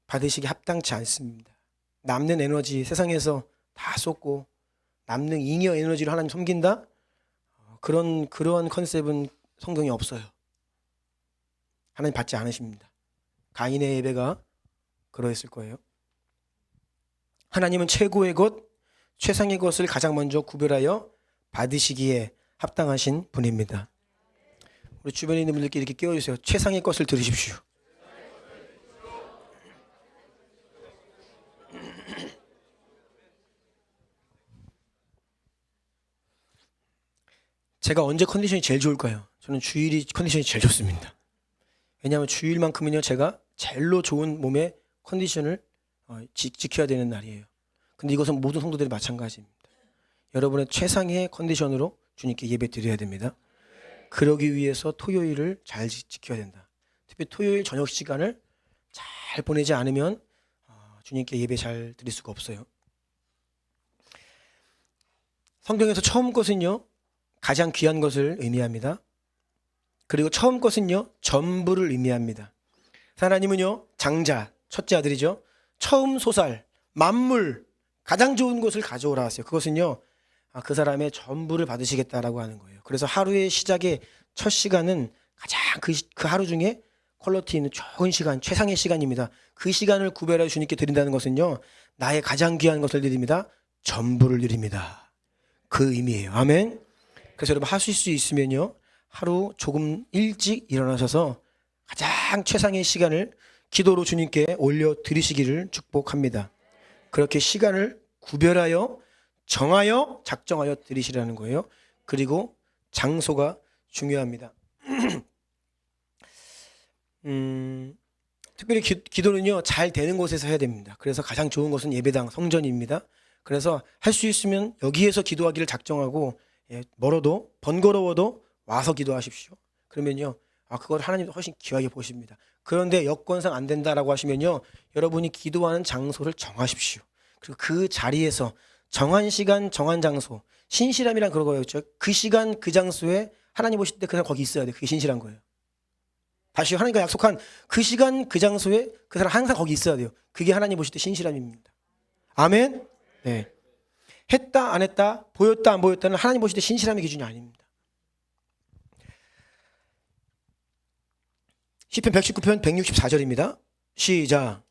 받으시기 합당치 않습니다. 남는 에너지 세상에서 다 쏟고 남는 잉여 에너지로 하나님 섬긴다? 그러한 컨셉은 성경에 없어요. 하나님 받지 않으십니다. 가인의 예배가 그러했을 거예요. 하나님은 최고의 것, 최상의 것을 가장 먼저 구별하여 받으시기에 합당하신 분입니다. 우리 주변에 있는 분들께 이렇게 깨워주세요. 최상의 것을 들으십시오. 제가 언제 컨디션이 제일 좋을까요? 저는 주일이 컨디션이 제일 좋습니다. 왜냐하면 주일만큼은요 제가 제일로 좋은 몸의 컨디션을 지켜야 되는 날이에요. 근데 이것은 모든 성도들이 마찬가지입니다. 여러분의 최상의 컨디션으로 주님께 예배 드려야 됩니다. 그러기 위해서 토요일을 잘 지켜야 된다. 특히 토요일 저녁 시간을 잘 보내지 않으면 주님께 예배 잘 드릴 수가 없어요. 성경에서 처음 것은요 가장 귀한 것을 의미합니다. 그리고 처음 것은요 전부를 의미합니다. 하나님은요 장자, 첫째 아들이죠. 처음 소살, 만물, 가장 좋은 것을 가져오라 하세요. 그것은요 그 사람의 전부를 받으시겠다라고 하는 거예요. 그래서 하루의 시작의 첫 시간은 가장 그 하루 중에 퀄리티 있는 좋은 시간, 최상의 시간입니다. 그 시간을 구별해 주님께 드린다는 것은요 나의 가장 귀한 것을 드립니다. 전부를 드립니다. 그 의미예요. 아멘. 그래서 여러분 하실 수 있으면요 하루 조금 일찍 일어나셔서 가장 최상의 시간을 기도로 주님께 올려 드리시기를 축복합니다. 그렇게 시간을 구별하여 정하여 작정하여 드리시라는 거예요. 그리고 장소가 중요합니다. 특별히 기도는요 잘 되는 곳에서 해야 됩니다. 그래서 가장 좋은 것은 예배당, 성전입니다. 그래서 할 수 있으면 여기에서 기도하기를 작정하고 멀어도 번거로워도 와서 기도하십시오. 그러면요 그걸 하나님도 훨씬 귀하게 보십니다. 그런데 여건상 안 된다라고 하시면요 여러분이 기도하는 장소를 정하십시오. 그리고 그 자리에서 정한 시간, 정한 장소, 신실함이란 그런 거였죠. 그 시간, 그 장소에 하나님 오실 때 그냥 거기 있어야 돼. 그게 신실한 거예요. 다시 하나님과 약속한 그 시간, 그 장소에 그 사람 항상 거기 있어야 돼요. 그게 하나님 보실 때 신실함입니다. 아멘. 네. 했다, 안 했다, 보였다, 안 보였다는 하나님 보실 때 신실함의 기준이 아닙니다. 시편 119편 164절입니다. 시작.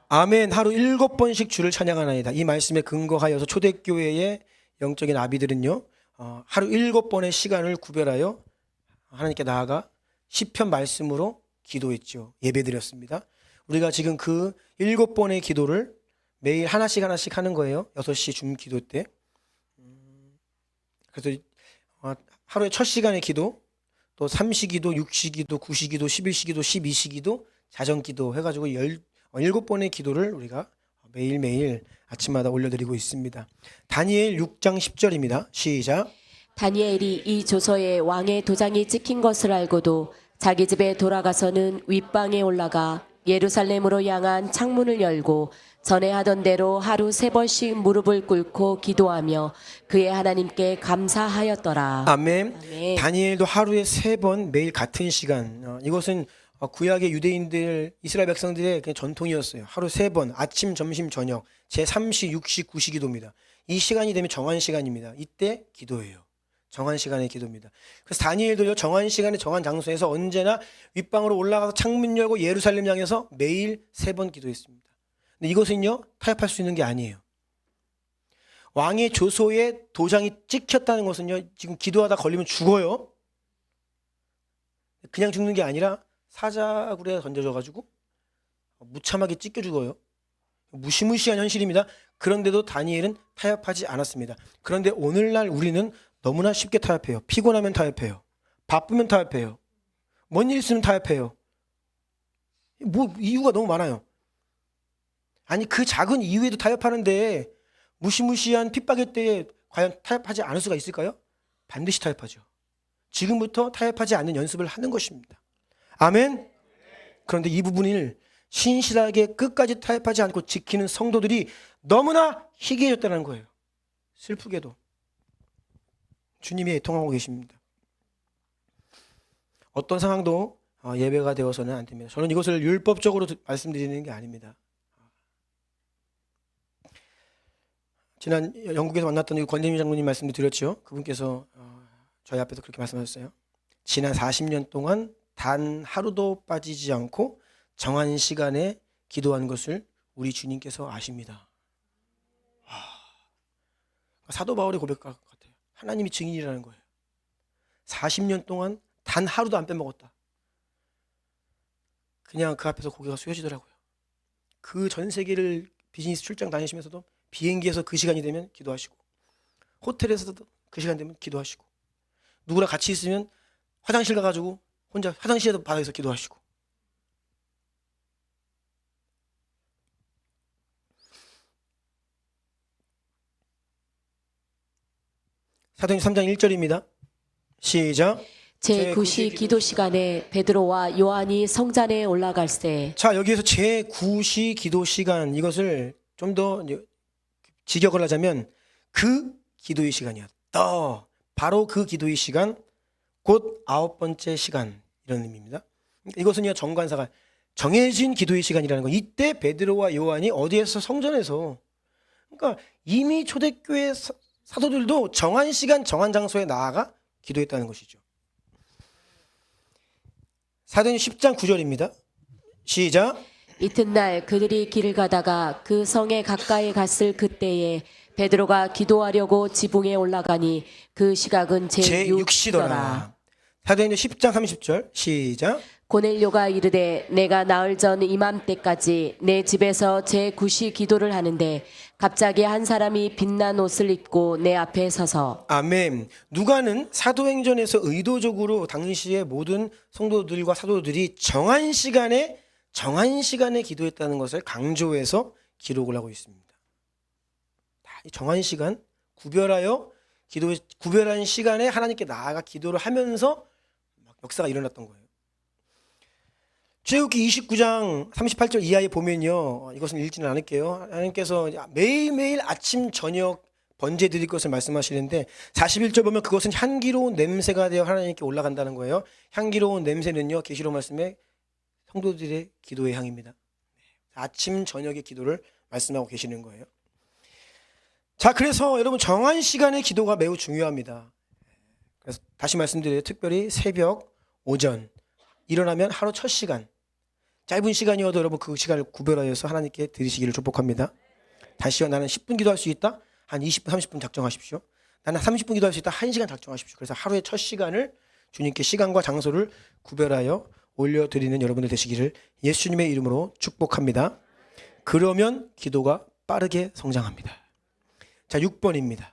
아멘. 하루 7번씩 주를 찬양하나이다. 이 말씀에 근거하여서 초대교회의 영적인 아비들은요 하루 7번의 시간을 구별하여 하나님께 나아가 시편 말씀으로 기도했죠. 예배드렸습니다. 우리가 지금 그 7번의 기도를 매일 하나씩 하는 거예요. 6시 줌 기도 때. 그래서 하루의 첫 시간의 기도, 또 3시기도, 6시기도, 9시기도, 11시기도, 12시기도, 자정기도 해가지고 7번의 기도를 우리가 매일매일 아침마다 올려드리고 있습니다. 다니엘 6장 10절입니다. 시작. 다니엘이 이 조서에 왕의 도장이 찍힌 것을 알고도 자기 집에 돌아가서는 윗방에 올라가 예루살렘으로 향한 창문을 열고 전에 하던 대로 하루 3번씩 무릎을 꿇고 기도하며 그의 하나님께 감사하였더라. 아멘. 아멘. 다니엘도 하루에 3번 매일 같은 시간. 이것은 구약의 유대인들, 이스라엘 백성들의 그냥 전통이었어요. 하루 3번, 아침, 점심, 저녁, 제3시, 6시, 9시 기도입니다. 이 시간이 되면 정한 시간입니다. 이때 기도예요. 정한 시간의 기도입니다. 그래서 다니엘도요 정한 시간에 정한 장소에서 언제나 윗방으로 올라가서 창문 열고 예루살렘 향해서 매일 3번 기도했습니다. 근데 이것은요 타협할 수 있는 게 아니에요. 왕의 조서에 도장이 찍혔다는 것은요 지금 기도하다 걸리면 죽어요. 그냥 죽는 게 아니라 사자굴에 던져져가지고 무참하게 찢겨 죽어요. 무시무시한 현실입니다. 그런데도 다니엘은 타협하지 않았습니다. 그런데 오늘날 우리는 너무나 쉽게 타협해요. 피곤하면 타협해요. 바쁘면 타협해요. 뭔 일 있으면 타협해요. 뭐 이유가 너무 많아요. 아니 그 작은 이유에도 타협하는데 무시무시한 핍박의 때에 과연 타협하지 않을 수가 있을까요? 반드시 타협하죠. 지금부터 타협하지 않는 연습을 하는 것입니다. 아멘. 그런데 이 부분을 신실하게 끝까지 타협하지 않고 지키는 성도들이 너무나 희귀해졌다는 거예요. 슬프게도 주님이 애통하고 계십니다. 어떤 상황도 예배가 되어서는 안 됩니다. 저는 이것을 율법적으로 말씀드리는 게 아닙니다. 지난 영국에서 만났던 권대미 장로님 말씀도 드렸죠. 그분께서 저희 앞에서 그렇게 말씀하셨어요. 지난 40년 동안 단 하루도 빠지지 않고 정한 시간에 기도한 것을 우리 주님께서 아십니다. 사도 바울의 고백 같아요. 하나님이 증인이라는 거예요. 40년 동안 단 하루도 안 빼먹었다. 그냥 그 앞에서 고개가 숙여지더라고요. 그 전 세계를 비즈니스 출장 다니시면서도 비행기에서 그 시간이 되면 기도하시고, 호텔에서도 그 시간 되면 기도하시고, 누구랑 같이 있으면 화장실 가가지고 혼자 화장실에도 바닥에서 기도하시고. 사도행전 3장 1절입니다. 시작. 제9시 기도 시간에 베드로와 요한이 성전에 올라갈새 자, 여기에서 제9시 기도 시간, 이것을 좀 더 직역을 하자면 그 기도의 시간이야. 바로 그 기도의 시간, 곧 9번째 시간, 이런 의미입니다. 이것은요, 정관사가 정해진 기도의 시간이라는 거. 이때 베드로와 요한이 어디에서? 성전에서. 그러니까 이미 초대교회 사도들도 정한 시간, 정한 장소에 나아가 기도했다는 것이죠. 사도행전 10장 9절입니다. 시작. 이튿날 그들이 길을 가다가 그 성에 가까이 갔을 그때에 베드로가 기도하려고 지붕에 올라가니 그 시각은 제6시더라. 제6시더라. 사도행전 10장 30절. 시작. 고넬료가 이르되 내가 나흘 전 이맘때까지 내 집에서 제9시 기도를 하는데 갑자기 한 사람이 빛난 옷을 입고 내 앞에 서서 아멘. 누가는 사도행전에서 의도적으로 당시의 모든 성도들과 사도들이 정한 시간에 기도했다는 것을 강조해서 기록을 하고 있습니다. 정한 시간, 구별한 시간에 하나님께 나아가 기도를 하면서 역사가 일어났던 거예요. 출애굽기 29장 38절 이하에 보면요, 이것은 읽지는 않을게요. 하나님께서 매일매일 아침 저녁 번제 드릴 것을 말씀하시는데 41절 보면 그것은 향기로운 냄새가 되어 하나님께 올라간다는 거예요. 향기로운 냄새는요, 계시록 말씀에 성도들의 기도의 향입니다. 아침 저녁의 기도를 말씀하고 계시는 거예요. 자, 그래서 여러분, 정한 시간의 기도가 매우 중요합니다. 그래서 다시 말씀드려요. 특별히 새벽, 오전, 일어나면 하루 첫 시간, 짧은 시간이어도 여러분 그 시간을 구별하여서 하나님께 드리시기를 축복합니다. 다시요, 나는 10분 기도할 수 있다? 한 20분, 30분 작정하십시오. 나는 30분 기도할 수 있다? 1시간 작정하십시오. 그래서 하루의 첫 시간을 주님께 시간과 장소를 구별하여 올려드리는 여러분들 되시기를 예수님의 이름으로 축복합니다. 그러면 기도가 빠르게 성장합니다. 자, 6번입니다.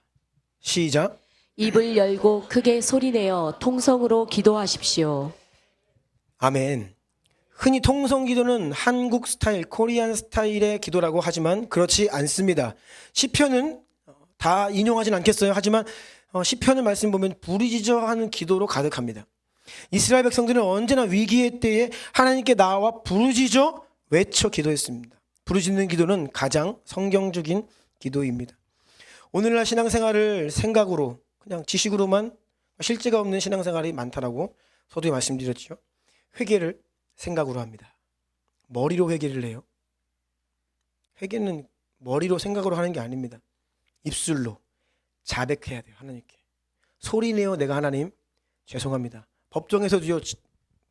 시작. 입을 열고 크게 소리내어 통성으로 기도하십시오. 아멘. 흔히 통성 기도는 한국 스타일, 코리안 스타일의 기도라고 하지만 그렇지 않습니다. 시편은 다 인용하진 않겠어요. 하지만 시편의 말씀 보면 부르짖어하는 기도로 가득합니다. 이스라엘 백성들은 언제나 위기의 때에 하나님께 나와 부르짖어 외쳐 기도했습니다. 부르짖는 기도는 가장 성경적인 기도입니다. 오늘날 신앙생활을 생각으로, 그냥 지식으로만 실제가 없는 신앙생활이 많다라고 서두에 말씀드렸죠. 회개를 생각으로 합니다. 머리로 회개를 해요. 회개는 머리로 생각으로 하는 게 아닙니다. 입술로 자백해야 돼요. 하나님께 소리내어 내가 하나님 죄송합니다. 법정에서도요,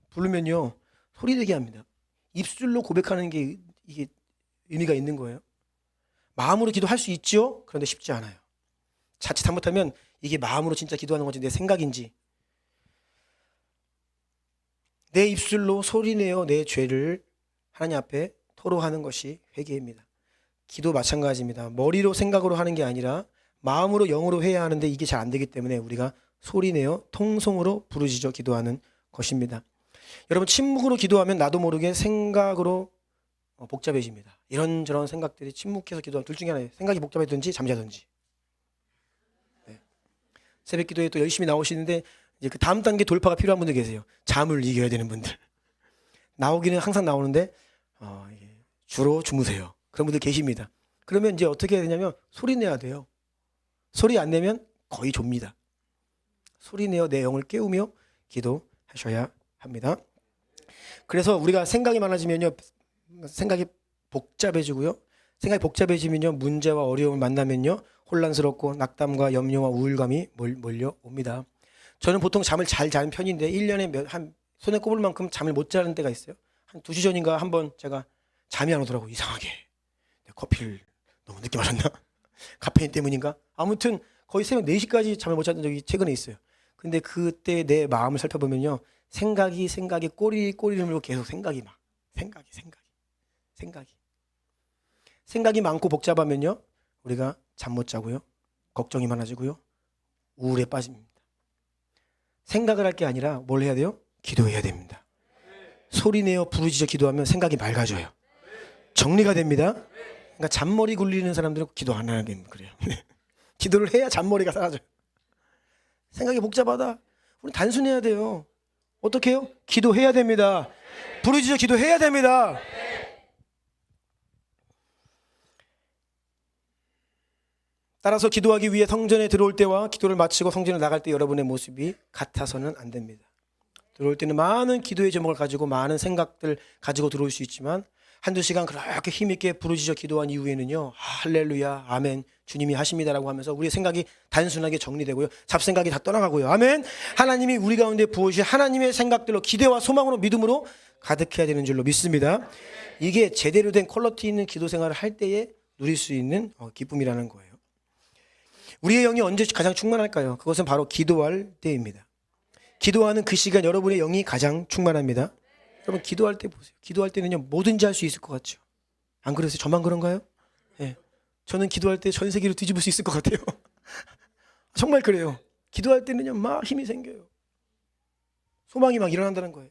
부르면요 소리내게 합니다. 입술로 고백하는 게 이게 의미가 있는 거예요. 마음으로 기도할 수 있죠. 그런데 쉽지 않아요. 자칫 잘못하면 이게 마음으로 진짜 기도하는 건지 내 생각인지, 내 입술로 소리내어 내 죄를 하나님 앞에 토로하는 것이 회개입니다. 기도 마찬가지입니다. 머리로 생각으로 하는 게 아니라 마음으로 영으로 해야 하는데 이게 잘 안 되기 때문에 우리가 소리내어 통성으로 부르짖어 기도하는 것입니다. 여러분, 침묵으로 기도하면 나도 모르게 생각으로 복잡해집니다. 이런저런 생각들이 침묵해서 기도하는 둘 중에 하나예요. 생각이 복잡해지든지 잠자든지. 네. 새벽 기도에 또 열심히 나오시는데 이제 그 다음 단계 돌파가 필요한 분들 계세요. 잠을 이겨야 되는 분들. 나오기는 항상 나오는데 주로 주무세요. 그런 분들 계십니다. 그러면 이제 어떻게 해야 되냐면 소리 내야 돼요. 소리 안 내면 거의 좁니다. 소리 내어 내 영을 깨우며 기도하셔야 합니다. 그래서 우리가 생각이 많아지면요, 생각이 복잡해지고요. 생각이 복잡해지면요, 문제와 어려움을 만나면요, 혼란스럽고 낙담과 염려와 우울감이 몰려옵니다. 저는 보통 잠을 잘 자는 편인데 1년에 한 손에 꼽을 만큼 잠을 못 자는 때가 있어요. 한 2주 전인가 한번 제가 잠이 안 오더라고. 이상하게. 커피를 너무 늦게 마셨나? 카페인 때문인가? 아무튼 거의 새벽 4시까지 잠을 못 잤던 적이 최근에 있어요. 근데 그때 내 마음을 살펴보면요, 생각이 꼬리를 물고 계속 생각이 많고 복잡하면요, 우리가 잠 못 자고요. 걱정이 많아지고요. 우울에 빠집니다. 생각을 할 게 아니라 뭘 해야 돼요? 기도해야 됩니다. 소리내어 부르짖어 기도하면 생각이 맑아져요. 정리가 됩니다. 그러니까 잔머리 굴리는 사람들은 기도 안 하게 그래요. 기도를 해야 잔머리가 사라져요. 생각이 복잡하다. 우리 단순해야 돼요. 어떻게 해요? 기도해야 됩니다. 부르짖어 기도해야 됩니다. 따라서 기도하기 위해 성전에 들어올 때와 기도를 마치고 성전을 나갈 때 여러분의 모습이 같아서는 안 됩니다. 들어올 때는 많은 기도의 제목을 가지고 많은 생각들 가지고 들어올 수 있지만 한두 시간 그렇게 힘있게 부르짖어 기도한 이후에는요, 할렐루야, 아멘, 주님이 하십니다라고 하면서 우리의 생각이 단순하게 정리되고요, 잡생각이 다 떠나가고요. 아멘. 하나님이 우리 가운데 부으신 하나님의 생각들로 기대와 소망으로 믿음으로 가득해야 되는 줄로 믿습니다. 이게 제대로 된 퀄리티 있는 기도 생활을 할 때에 누릴 수 있는 기쁨이라는 거예요. 우리의 영이 언제 가장 충만할까요? 그것은 바로 기도할 때입니다. 기도하는 그 시간 여러분의 영이 가장 충만합니다. 여러분 기도할 때 보세요. 기도할 때는요 뭐든지 할 수 있을 것 같죠. 안 그러세요? 저만 그런가요? 네. 저는 기도할 때 전 세계를 뒤집을 수 있을 것 같아요. 정말 그래요. 기도할 때는요 막 힘이 생겨요. 소망이 막 일어난다는 거예요.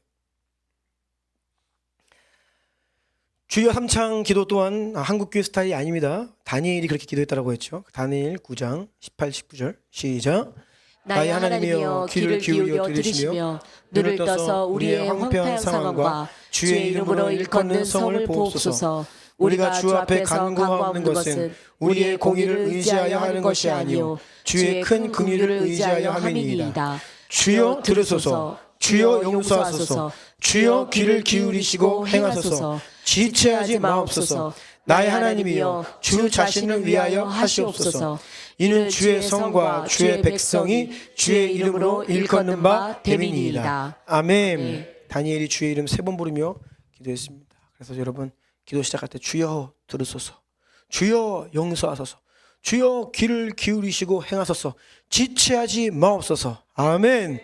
주여 삼창 기도 또한 한국교회 스타일이 아닙니다. 다니엘이 그렇게 기도했다고 했죠. 다니엘 9장 18, 19절 시작. 나의 하나님이여 귀를 기울여 들으시며 눈을 떠서 우리의 황폐한 상황과 주의 이름으로 일컫는 성을 보옵소서. 우리가 주 앞에 간구하는 것은 우리의 공의를 의지하여 하는 것이 아니요 주의 큰 긍휼을 의지하여 함이니이다. 주여 들으소서. 주여 용서하소서. 주여 귀를 기울이시고 행하소서. 지체하지 마옵소서. 나의 하나님이여 주 자신을 위하여 하시옵소서. 이는 주의 성과 주의 백성이 주의 이름으로 일컫는 바 됨이니이다. 아멘. 네. 다니엘이 주의 이름 3번 부르며 기도했습니다. 그래서 여러분 기도 시작할 때 주여 들으소서, 주여 용서하소서, 주여 귀를 기울이시고 행하소서, 지체하지 마옵소서. 아멘.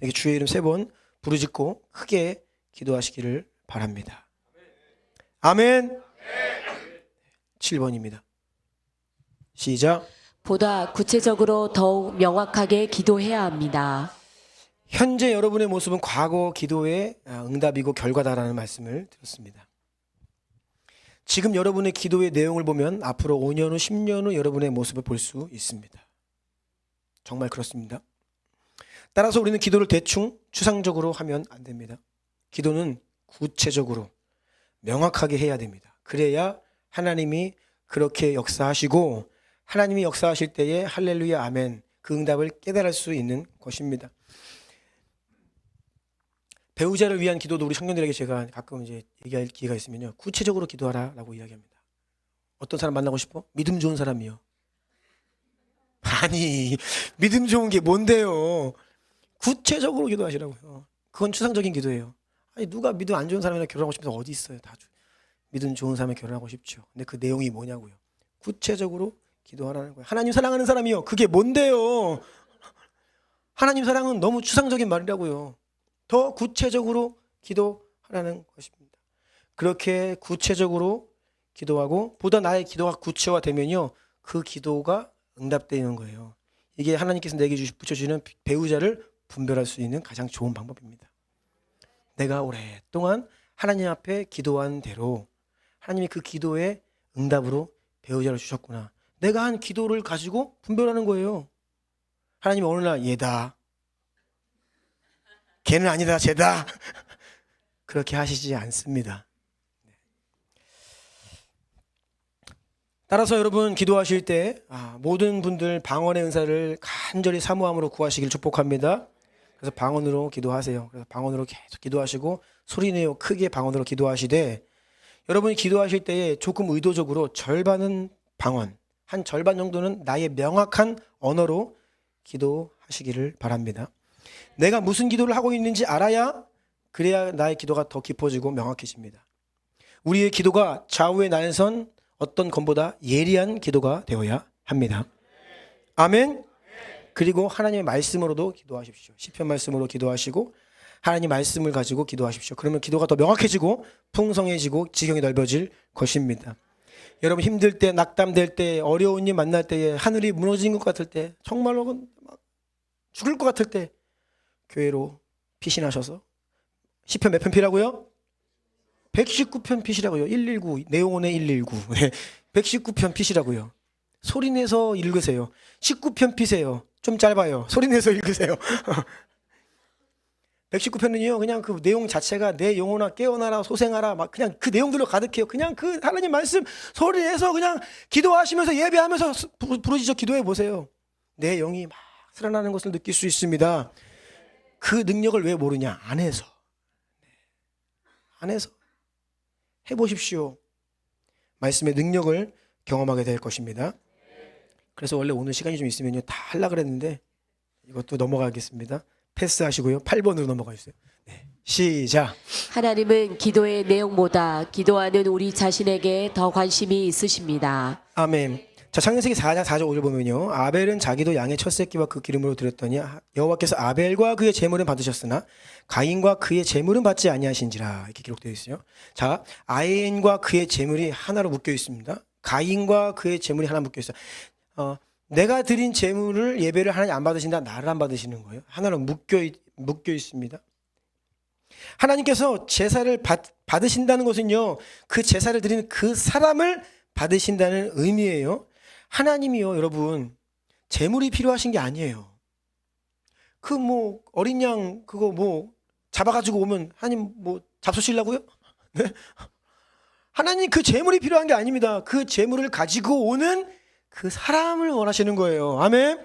이렇게 주의 이름 3번 부르짖고 크게 기도하시기를 바랍니다. 아멘. 7번입니다. 시작. 보다 구체적으로 더욱 명확하게 기도해야 합니다. 현재 여러분의 모습은 과거 기도의 응답이고 결과다라는 말씀을 드렸습니다. 지금 여러분의 기도의 내용을 보면 앞으로 5년 후, 10년 후 여러분의 모습을 볼 수 있습니다. 정말 그렇습니다. 따라서 우리는 기도를 대충 추상적으로 하면 안 됩니다. 기도는 구체적으로 명확하게 해야 됩니다. 그래야 하나님이 그렇게 역사하시고 하나님이 역사하실 때에 할렐루야 아멘 그 응답을 깨달을 수 있는 것입니다. 배우자를 위한 기도도 우리 청년들에게 제가 가끔 이제 얘기할 기회가 있으면요 구체적으로 기도하라라고 이야기합니다. 어떤 사람 만나고 싶어? 믿음 좋은 사람이요. 아니 믿음 좋은 게 뭔데요? 구체적으로 기도하시라고요. 그건 추상적인 기도예요. 아니 누가 믿음 안 좋은 사람이랑 결혼하고 싶어서 어디 있어요? 다 믿음 좋은 사람이 결혼하고 싶죠. 근데 그 내용이 뭐냐고요? 구체적으로 기도하라는 거예요. 하나님 사랑하는 사람이요. 그게 뭔데요? 하나님 사랑은 너무 추상적인 말이라고요. 더 구체적으로 기도하라는 것입니다. 그렇게 구체적으로 기도하고 보다 나의 기도가 구체화되면요. 그 기도가 응답되는 거예요. 이게 하나님께서 내게 붙여주시는 배우자를 분별할 수 있는 가장 좋은 방법입니다. 내가 오랫동안 하나님 앞에 기도한 대로 하나님이 그 기도의 응답으로 배우자를 주셨구나. 내가 한 기도를 가지고 분별하는 거예요. 하나님이 어느 날 얘다. 걔는 아니다. 쟤다. 그렇게 하시지 않습니다. 따라서 여러분 기도하실 때 모든 분들 방언의 은사를 간절히 사모함으로 구하시길 축복합니다. 그래서 방언으로 기도하세요. 그래서 방언으로 계속 기도하시고 소리내어 크게 방언으로 기도하시되 여러분이 기도하실 때에 조금 의도적으로 절반은 방언, 한 절반 정도는 나의 명확한 언어로 기도하시기를 바랍니다. 내가 무슨 기도를 하고 있는지 알아야 그래야 나의 기도가 더 깊어지고 명확해집니다. 우리의 기도가 좌우의 날선 어떤 것보다 예리한 기도가 되어야 합니다. 아멘. 그리고 하나님의 말씀으로도 기도하십시오. 시편 말씀으로 기도하시고 하나님 말씀을 가지고 기도하십시오. 그러면 기도가 더 명확해지고 풍성해지고 지경이 넓어질 것입니다. 여러분 힘들 때, 낙담될 때, 어려운 일 만날 때, 하늘이 무너진 것 같을 때, 정말로 막 죽을 것 같을 때 교회로 피신하셔서 시편 몇 편 피라고요? 119편 피시라고요. 119 내용원의 119 네. 119편 피시라고요. 소리내서 읽으세요. 19편 피세요. 좀 짧아요. 소리내서 읽으세요. 119편은요 그냥 그 내용 자체가 내 영혼아 깨어나라 소생하라 막 그냥 그 내용들로 가득해요. 그냥 그 하나님 말씀 소리내서 그냥 기도하시면서 예배하면서 부르짖어 기도해 보세요. 내 영이 막 살아나는 것을 느낄 수 있습니다. 그 능력을 왜 모르냐? 안에서 해보십시오. 말씀의 능력을 경험하게 될 것입니다. 그래서 원래 오늘 시간이 좀 있으면요 다 하려고 그랬는데 이것도 넘어가겠습니다. 패스하시고요. 8번으로 넘어가 주세요. 네. 시작. 하나님은 기도의 내용보다 기도하는 우리 자신에게 더 관심이 있으십니다. 아멘. 자, 창세기 4장 4절 5절 보면요. 아벨은 자기도 양의 첫 새끼와 그 기름으로 드렸더니 여호와께서 아벨과 그의 제물은 받으셨으나 가인과 그의 제물은 받지 아니하신지라 이렇게 기록되어 있어요. 자, 아인과 그의 제물이 하나로 묶여 있습니다. 가인과 그의 제물이 하나 묶여 있어요. 내가 드린 제물을 예배를 하나님 안 받으신다. 나를 안 받으시는 거예요. 하나로 묶여 있습니다. 하나님께서 제사를 받으신다는 것은요. 그 제사를 드리는 그 사람을 받으신다는 의미예요. 하나님이요, 여러분, 제물이 필요하신 게 아니에요. 그 뭐 어린 양 그거 뭐 잡아가지고 오면 하나님 뭐 잡수시려고요? 네? 하나님 그 제물이 필요한 게 아닙니다. 그 제물을 가지고 오는 그 사람을 원하시는 거예요. 아멘.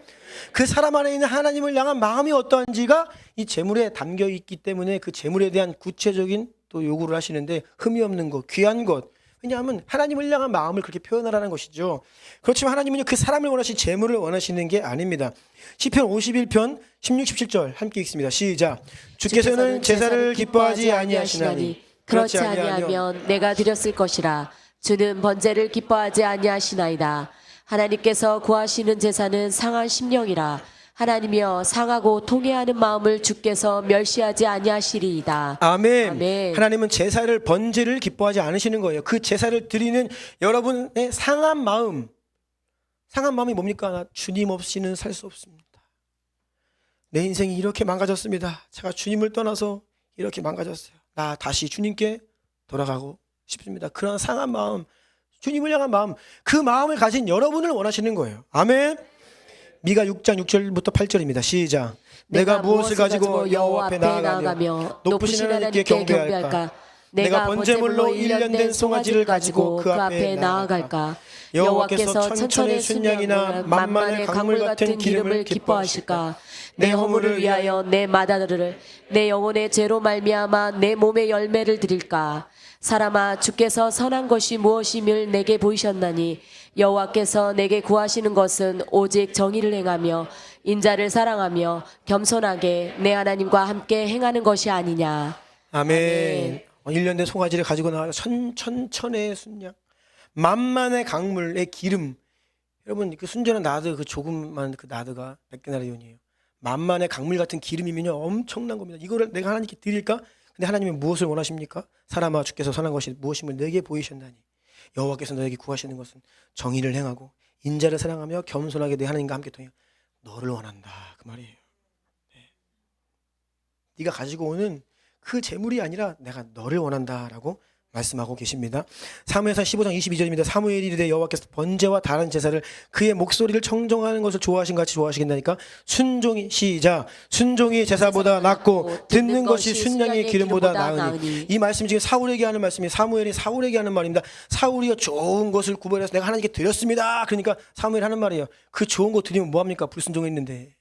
그 사람 안에 있는 하나님을 향한 마음이 어떠한지가 이 제물에 담겨 있기 때문에 그 제물에 대한 구체적인 또 요구를 하시는데 흠이 없는 것, 귀한 것. 왜냐하면 하나님을 향한 마음을 그렇게 표현하라는 것이죠. 그렇지만 하나님은 그 사람을 원하시는 제물을 원하시는 게 아닙니다. 시편 51편 16, 17절 함께 읽습니다. 시작. 주께서는 제사를 기뻐하지 아니하시나니 그렇지 아니하면 내가 드렸을 것이라. 주는 번제를 기뻐하지 아니하시나이다. 하나님께서 구하시는 제사는 상한 심령이라. 하나님이여 상하고 통회하는 마음을 주께서 멸시하지 아니하시리이다. 아멘. 아멘. 하나님은 제사를 번제를 기뻐하지 않으시는 거예요. 그 제사를 드리는 여러분의 상한 마음이 뭡니까? 나 주님 없이는 살 수 없습니다. 내 인생이 이렇게 망가졌습니다. 제가 주님을 떠나서 이렇게 망가졌어요. 나 다시 주님께 돌아가고 싶습니다. 그런 상한 마음, 주님을 향한 마음, 그 마음을 가진 여러분을 원하시는 거예요. 아멘. 미가 6장 6절부터 8절입니다. 시작. 내가 무엇을 가지고 여호와 앞에 나아가며 높으신 하나님께 경배할까? 내가 번제물로 1년 된 송아지를 가지고 그 앞에 나아갈까? 여호와께서 천천의 순양이나 만만의 강물 같은 기름을 기뻐하실까? 내 허물을 위하여 내 마다들을 내 영혼의 죄로 말미암아 내 몸의 열매를 드릴까? 사람아, 주께서 선한 것이 무엇임을 내게 보이셨나니 여호와께서 내게 구하시는 것은 오직 정의를 행하며 인자를 사랑하며 겸손하게 내 하나님과 함께 행하는 것이 아니냐. 아멘. 1년 된 송아지를 가지고 나와 천천의 순양, 만만의 강물의 기름. 여러분 그 순전한 나드, 그 조금만 그 나드가 백데나리온이에요. 만만의 강물 같은 기름이면요 엄청난 겁니다. 이거를 내가 하나님께 드릴까? 근데 하나님은 무엇을 원하십니까? 사람아, 주께서 선한 것이 무엇임을 내게 보이셨나니 여호와께서 너에게 구하시는 것은 정의를 행하고 인자를 사랑하며 겸손하게 내 하나님과 함께 통해 너를 원한다, 그 말이에요. 네. 네가 가지고 오는 그 재물이 아니라 내가 너를 원한다라고 말씀하고 계십니다. 사무엘상 15장 22절입니다. 사무엘이 이르되 여호와께서 번제와 다른 제사를 그의 목소리를 청정하는 것을 좋아하신 같이 좋아하시겠나니까 순종이 시작. 순종이 제사보다 낫고 듣는 것이 순양의 기름보다 나으니. 이 말씀 지금 사울에게 하는 말씀이 사무엘이 사울에게 하는 말입니다. 사울이요 좋은 것을 구별해서 내가 하나님께 드렸습니다. 그러니까 사무엘이 하는 말이에요. 그 좋은 거 드리면 뭐합니까? 불순종했는데.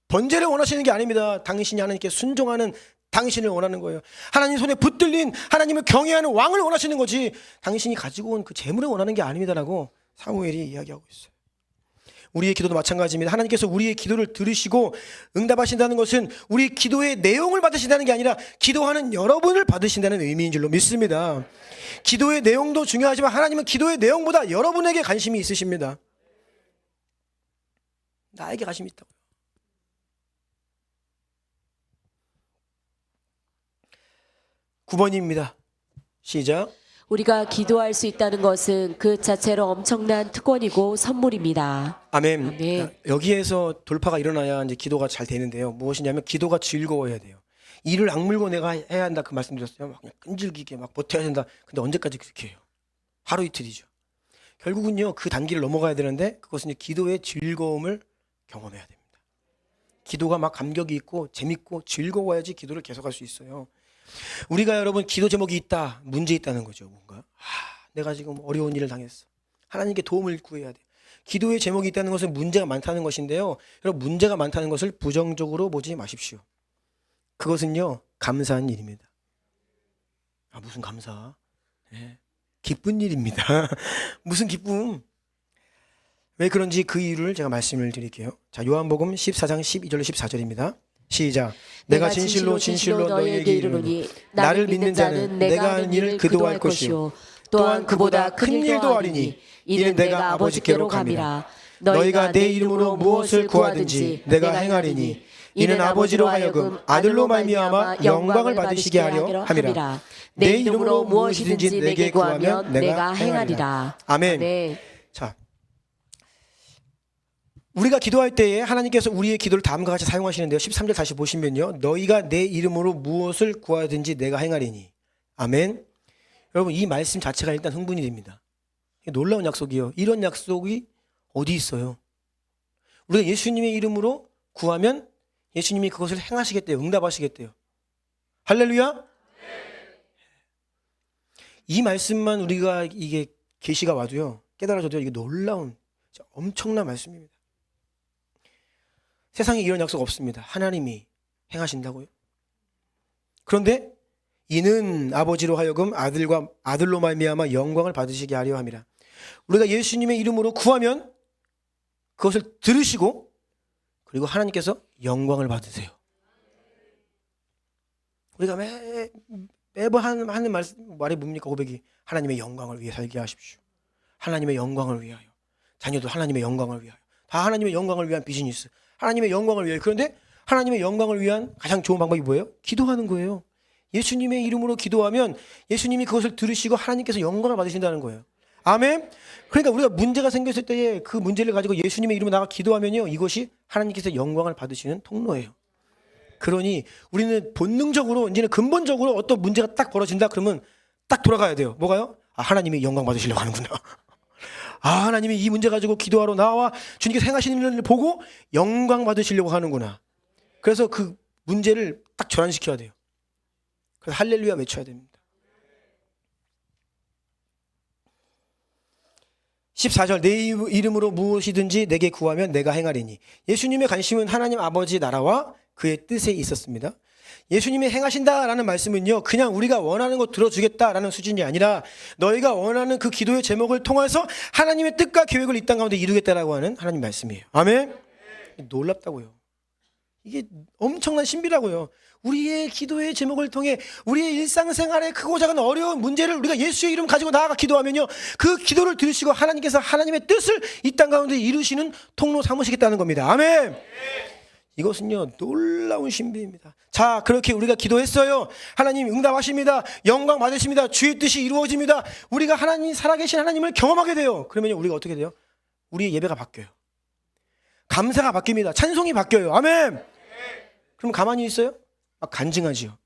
번제를 원하시는 게 아닙니다. 당신이 하나님께 순종하는 당신을 원하는 거예요. 하나님 손에 붙들린 하나님을 경외하는 왕을 원하시는 거지 당신이 가지고 온 그 재물을 원하는 게 아닙니다라고 사무엘이 이야기하고 있어요. 우리의 기도도 마찬가지입니다. 하나님께서 우리의 기도를 들으시고 응답하신다는 것은 우리 기도의 내용을 받으신다는 게 아니라 기도하는 여러분을 받으신다는 의미인 줄로 믿습니다. 기도의 내용도 중요하지만 하나님은 기도의 내용보다 여러분에게 관심이 있으십니다. 나에게 관심이 있다고요. 9번입니다. 시작. 우리가 기도할 수 있다는 것은 그 자체로 엄청난 특권이고 선물입니다. 아멘. 아멘. 여기에서 돌파가 일어나야 이제 기도가 잘 되는데요. 무엇이냐면 기도가 즐거워야 돼요. 일을 악물고 내가 해야 한다 그 말씀드렸어요. 막 그냥 끈질기게 막 버텨야 된다. 근데 언제까지 그렇게 해요? 하루 이틀이죠. 결국은요 그 단계를 넘어가야 되는데 그것은 이제 기도의 즐거움을 경험해야 됩니다. 기도가 막 감격이 있고 재밌고 즐거워야지 기도를 계속할 수 있어요. 우리가 여러분 기도 제목이 있다, 문제 있다는 거죠. 뭔가 내가 지금 어려운 일을 당했어. 하나님께 도움을 구해야 돼. 기도의 제목이 있다는 것은 문제가 많다는 것인데요. 여러분 문제가 많다는 것을 부정적으로 보지 마십시오. 그것은요 감사한 일입니다. 무슨 감사? 네. 기쁜 일입니다. 무슨 기쁨? 왜 그런지 그 이유를 제가 말씀을 드릴게요. 자, 요한복음 14장 12절 14절입니다. 시작. 내가 진실로 너희에게 이르노니 나를 믿는 자는 내가 하는 일을 그도 할 것이요 또한 그보다 큰 일도 하리니 이는 내가 아버지께로 감이라. 너희가 내 이름으로 무엇을 구하든지 내가 행하리니 이는 아버지로 하여금 아들로 말미암아 영광을 받으시게 하려 함이라. 내 이름으로 무엇이든지 내게 구하면 내가 행하리라. 아멘. 네. 자, 우리가 기도할 때에 하나님께서 우리의 기도를 다음과 같이 사용하시는데요. 13절 다시 보시면요. 너희가 내 이름으로 무엇을 구하든지 내가 행하리니. 아멘. 여러분 이 말씀 자체가 일단 흥분이 됩니다. 놀라운 약속이에요. 이런 약속이 어디 있어요? 우리가 예수님의 이름으로 구하면 예수님이 그것을 행하시겠대요. 응답하시겠대요. 할렐루야. 이 말씀만 우리가 이게 계시가 와도요. 깨달아져도 이게 놀라운 엄청난 말씀입니다. 세상에 이런 약속 없습니다. 하나님이 행하신다고요. 그런데 이는 아버지로 하여금 아들로 말미암아 영광을 받으시게 하려 함이라. 우리가 예수님의 이름으로 구하면 그것을 들으시고 그리고 하나님께서 영광을 받으세요. 우리가 매번 하는 말이 뭡니까? 고백이 하나님의 영광을 위해 살게 하십시오. 하나님의 영광을 위하여. 자녀도 하나님의 영광을 위하여. 다 하나님의 영광을 위한 비즈니스. 하나님의 영광을 위하여. 그런데 하나님의 영광을 위한 가장 좋은 방법이 뭐예요? 기도하는 거예요. 예수님의 이름으로 기도하면 예수님이 그것을 들으시고 하나님께서 영광을 받으신다는 거예요. 아멘. 그러니까 우리가 문제가 생겼을 때에 그 문제를 가지고 예수님의 이름으로 나가 기도하면요, 이것이 하나님께서 영광을 받으시는 통로예요. 그러니 우리는 본능적으로 이제는 근본적으로 어떤 문제가 딱 벌어진다 그러면 딱 돌아가야 돼요. 뭐가요? 하나님이 영광 받으시려고 하는구나. 하나님이 이 문제 가지고 기도하러 나와 주님께서 행하시는 일을 보고 영광 받으시려고 하는구나. 그래서 그 문제를 딱 전환시켜야 돼요. 그래서 할렐루야 외쳐야 됩니다. 14절 내 이름으로 무엇이든지 내게 구하면 내가 행하리니. 예수님의 관심은 하나님 아버지 나라와 그의 뜻에 있었습니다. 예수님이 행하신다라는 말씀은요, 그냥 우리가 원하는 거 들어주겠다라는 수준이 아니라 너희가 원하는 그 기도의 제목을 통해서 하나님의 뜻과 계획을 이 땅 가운데 이루겠다라고 하는 하나님 말씀이에요. 아멘. 놀랍다고요. 이게 엄청난 신비라고요. 우리의 기도의 제목을 통해 우리의 일상생활의 크고 작은 어려운 문제를 우리가 예수의 이름 가지고 나아가 기도하면요, 그 기도를 들으시고 하나님께서 하나님의 뜻을 이 땅 가운데 이루시는 통로 삼으시겠다는 겁니다. 아멘. 이것은요 놀라운 신비입니다. 자, 그렇게 우리가 기도했어요. 하나님 응답하십니다. 영광 받으십니다. 주의 뜻이 이루어집니다. 우리가 하나님, 살아계신 하나님을 경험하게 돼요. 그러면 우리가 어떻게 돼요? 우리의 예배가 바뀌어요. 감사가 바뀝니다. 찬송이 바뀌어요. 아멘. 그럼 가만히 있어요? 막 간증하지요.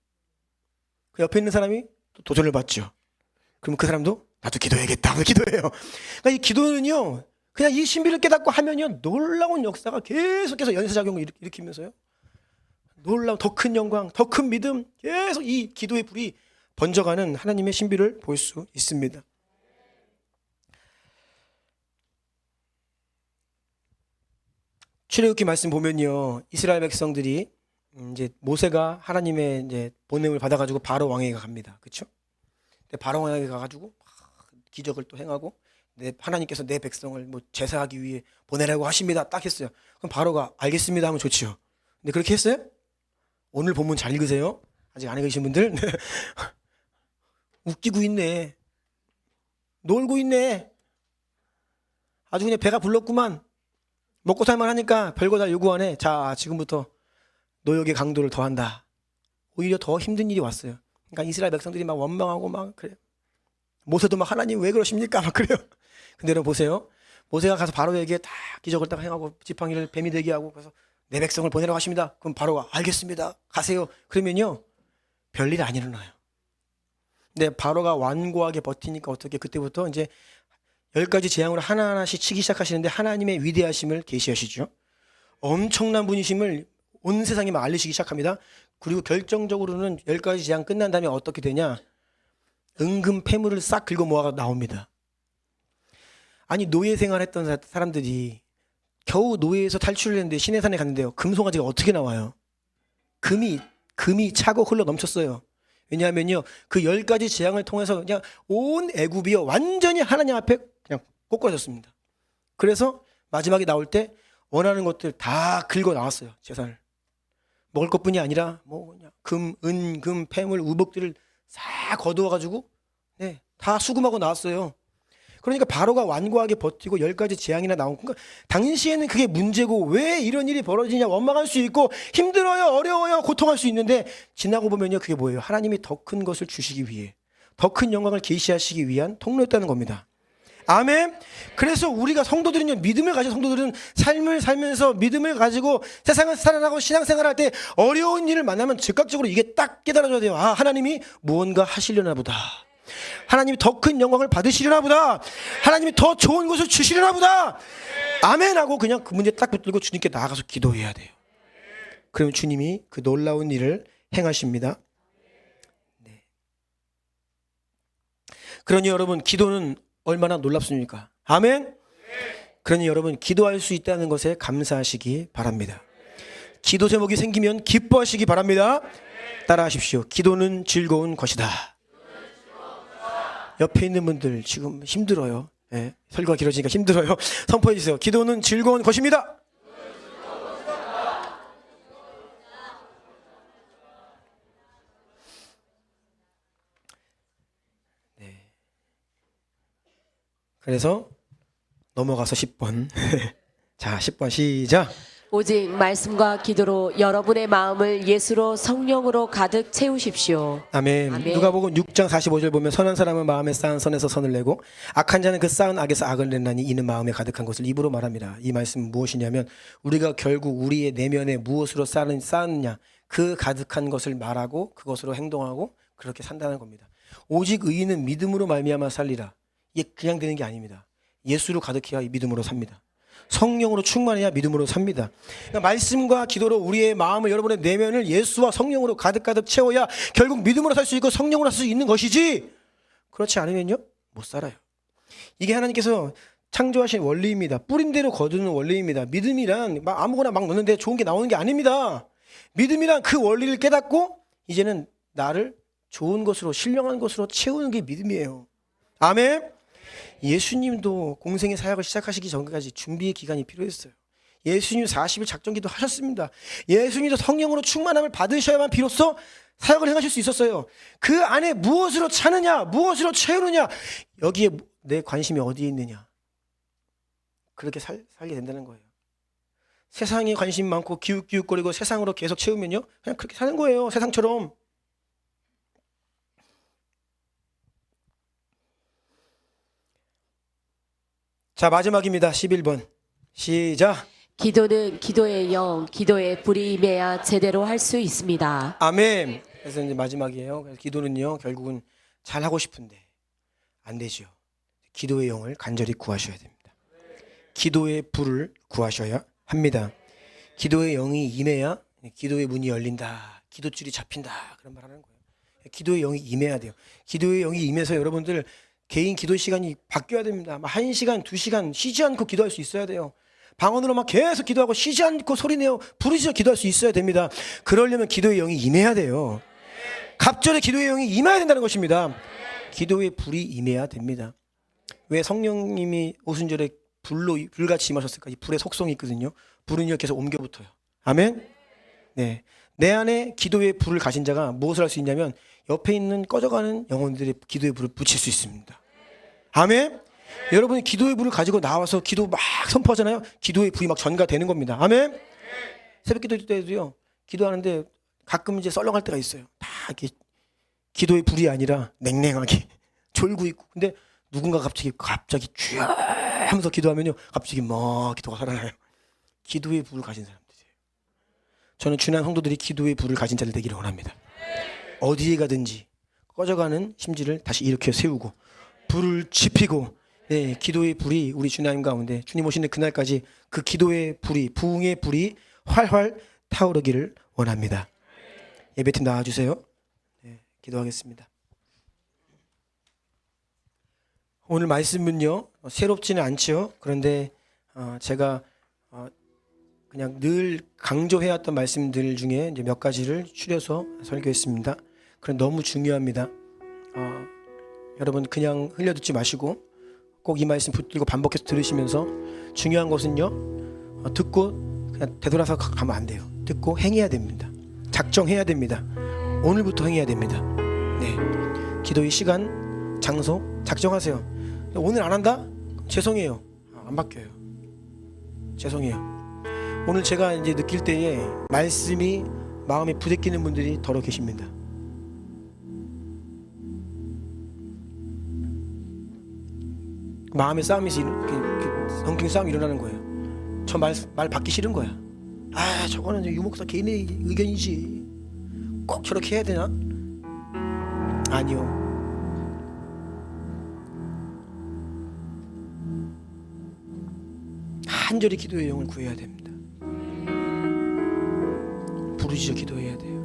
그 옆에 있는 사람이 또 도전을 받죠. 그럼 그 사람도 나도 기도해야겠다 하고 기도해요. 그러니까 이 기도는요, 그냥 이 신비를 깨닫고 하면요, 놀라운 역사가 계속해서 연쇄작용을 일으키면서요, 놀라운 더 큰 영광, 더 큰 믿음, 계속 이 기도의 불이 번져가는 하나님의 신비를 볼 수 있습니다. 출애굽기 말씀 보면요, 이스라엘 백성들이 이제 모세가 하나님의 이제 보냄을 받아가지고 바로 왕에게 갑니다. 그렇죠? 바로 왕에게 가가지고 기적을 또 행하고 하나님께서 내 백성을 뭐 제사하기 위해 보내라고 하십니다. 딱 했어요. 그럼 바로가 알겠습니다 하면 좋지요. 근데 그렇게 했어요? 오늘 본문 잘 읽으세요. 아직 안 읽으신 분들. 웃기고 있네. 놀고 있네. 아주 그냥 배가 불렀구만. 먹고 살만 하니까 별거 다 요구하네. 자, 지금부터 노역의 강도를 더한다. 오히려 더 힘든 일이 왔어요. 그러니까 이스라엘 백성들이 막 원망하고 막 그래. 모세도 막 하나님 왜 그러십니까? 막 그래요. 근데 여러분 보세요. 모세가 가서 바로에게 다 기적을 딱 행하고 지팡이를 뱀이 되게 하고 그래서 내 백성을 보내라고 하십니다. 그럼 바로가 알겠습니다. 가세요. 그러면요. 별일 안 일어나요. 근데 바로가 완고하게 버티니까 어떻게 그때부터 이제 10가지 재앙으로 하나하나씩 치기 시작하시는데 하나님의 위대하심을 계시하시죠. 엄청난 분이심을 온 세상에 막 알리시기 시작합니다. 그리고 결정적으로는 10가지 재앙 끝난 다음에 어떻게 되냐? 은금 패물을 싹 긁어 모아가 나옵니다. 아니 노예 생활했던 사람들이 겨우 노예에서 탈출을 했는데 시내산에 갔는데요. 금송아지가 어떻게 나와요? 금이 차고 흘러 넘쳤어요. 왜냐하면요. 그 10가지 재앙을 통해서 그냥 온 애굽이요. 완전히 하나님 앞에 그냥 꼬꾸라졌습니다. 그래서 마지막에 나올 때 원하는 것들 다 긁어 나왔어요. 재산을. 먹을 것뿐이 아니라 뭐 그냥 금, 은, 금, 패물, 우복들을 싹 거두어가지고 네, 다 수금하고 나왔어요. 그러니까 바로가 완고하게 버티고 10가지 재앙이나 나온 거니까 당시에는 그게 문제고 왜 이런 일이 벌어지냐 원망할 수 있고 힘들어요 어려워요 고통할 수 있는데 지나고 보면요 그게 뭐예요? 하나님이 더 큰 것을 주시기 위해 더 큰 영광을 계시하시기 위한 통로였다는 겁니다. 아멘. 그래서 우리가 성도들은요 믿음을 가진 성도들은 삶을 살면서 믿음을 가지고 세상을 살아가고 신앙생활할 때 어려운 일을 만나면 즉각적으로 이게 딱 깨달아져야 돼요. 아 하나님이 무언가 하시려나 보다. 하나님이 더 큰 영광을 받으시려나 보다. 하나님이 더 좋은 것을 주시려나 보다. 아멘 하고 그냥 그 문제 딱 붙들고 주님께 나아가서 기도해야 돼요. 그러면 주님이 그 놀라운 일을 행하십니다. 네. 그러니 여러분 기도는 얼마나 놀랍습니까? 아멘. 그러니 여러분 기도할 수 있다는 것에 감사하시기 바랍니다. 기도 제목이 생기면 기뻐하시기 바랍니다. 따라하십시오. 기도는 즐거운 것이다. 옆에 있는 분들 지금 힘들어요. 네, 설교가 길어지니까 힘들어요. 선포해 주세요. 기도는 즐거운 것입니다. 네. 그래서 넘어가서 10번. 자, 10번 시작. 오직 말씀과 기도로 여러분의 마음을 예수로 성령으로 가득 채우십시오. 아멘. 아멘. 누가복음 6장 45절 보면 선한 사람은 마음에 쌓은 선에서 선을 내고 악한 자는 그 쌓은 악에서 악을 낸나니 이는 마음에 가득한 것을 입으로 말합니다. 이 말씀은 무엇이냐면 우리가 결국 우리의 내면에 무엇으로 쌓느냐 그 가득한 것을 말하고 그것으로 행동하고 그렇게 산다는 겁니다. 오직 의인은 믿음으로 말미암아 살리라. 이게 그냥 되는 게 아닙니다. 예수로 가득해야 믿음으로 삽니다. 성령으로 충만해야 믿음으로 삽니다. 그러니까 말씀과 기도로 우리의 마음을 여러분의 내면을 예수와 성령으로 가득 채워야 결국 믿음으로 살 수 있고 성령으로 살 수 있는 것이지 그렇지 않으면요 못 살아요. 이게 하나님께서 창조하신 원리입니다. 뿌린 대로 거두는 원리입니다. 믿음이란 막 아무거나 막 넣는데 좋은 게 나오는 게 아닙니다. 믿음이란 그 원리를 깨닫고 이제는 나를 좋은 것으로 신령한 것으로 채우는 게 믿음이에요. 아멘. 예수님도 공생의 사역을 시작하시기 전까지 준비의 기간이 필요했어요. 예수님 40일 작정기도 하셨습니다. 예수님도 성령으로 충만함을 받으셔야만 비로소 사역을 행하실 수 있었어요. 그 안에 무엇으로 차느냐, 무엇으로 채우느냐, 여기에 내 관심이 어디에 있느냐. 그렇게 살게 된다는 거예요. 세상에 관심 많고 기웃기웃거리고 세상으로 계속 채우면요, 그냥 그렇게 사는 거예요. 세상처럼. 자, 마지막입니다. 11번. 시작. 기도는 기도의 영, 기도의 불이 임해야 제대로 할 수 있습니다. 아멘. 그래서 이제 마지막이에요. 그래서 기도는요, 결국은 잘 하고 싶은데 안 되죠. 기도의 영을 간절히 구하셔야 됩니다. 기도의 불을 구하셔야 합니다. 기도의 영이 임해야 기도의 문이 열린다. 기도줄이 잡힌다. 그런 말 하는 거예요. 기도의 영이 임해야 돼요. 기도의 영이 임해서 여러분들 개인 기도 시간이 바뀌어야 됩니다. 1시간, 2시간 쉬지 않고 기도할 수 있어야 돼요. 방언으로 막 계속 기도하고 쉬지 않고 소리내어 부르짖어 기도할 수 있어야 됩니다. 그러려면 기도의 영이 임해야 돼요. 갑절에 기도의 영이 임해야 된다는 것입니다. 기도의 불이 임해야 됩니다. 왜 성령님이 오순절에 불같이 임하셨을까? 이 불의 속성이 있거든요. 불은요 계속 옮겨 붙어요. 아멘. 네, 내 안에 기도의 불을 가진 자가 무엇을 할 수 있냐면 옆에 있는 꺼져가는 영혼들의 기도의 불을 붙일 수 있습니다. 아멘. 여러분이 기도의 불을 가지고 나와서 기도 막 선포하잖아요. 기도의 불이 막 전가되는 겁니다. 아멘. 새벽 기도 때도요. 기도하는데 가끔 이제 썰렁할 때가 있어요. 다 이렇게 기도의 불이 아니라 냉랭하게 졸고 있고, 근데 누군가 갑자기 주여 하면서 기도하면요, 갑자기 막 기도가 살아나요. 기도의 불을 가진 사람들이에요. 저는 주난 성도들이 기도의 불을 가진 자들 되기를 원합니다. 어디에 가든지 꺼져가는 심지를 다시 일으켜 세우고 불을 지피고, 기도의 불이 우리 주님 가운데, 주님 오시는 그날까지 그 기도의 불이, 부흥의 불이 활활 타오르기를 원합니다. 예배팀 나와주세요. 기도하겠습니다. 오늘 말씀은요, 새롭지는 않죠. 그런데 제가 그냥 늘 강조해왔던 말씀들 중에 이제 몇 가지를 추려서 설교했습니다. 그럼 너무 중요합니다. 여러분 그냥 흘려듣지 마시고 꼭 이 말씀 붙들고 반복해서 들으시면서, 중요한 것은요, 듣고 그냥 되돌아서 가면 안 돼요. 듣고 행해야 됩니다. 작정해야 됩니다. 오늘부터 행해야 됩니다. 기도의 시간, 장소 작정하세요. 오늘 안 한다? 죄송해요. 안 바뀌어요. 죄송해요. 오늘 제가 이제 느낄 때에 말씀이 마음에 부대끼는 분들이 더러 계십니다. 마음의 싸움이 엉킨 싸움이 일어나는 거예요. 저 말 받기 싫은 거야. 저거는 유목사 개인의 의견이지, 꼭 저렇게 해야 되나? 아니요. 간절히 기도의 영을 구해야 됩니다. 부르짖어 기도해야 돼요.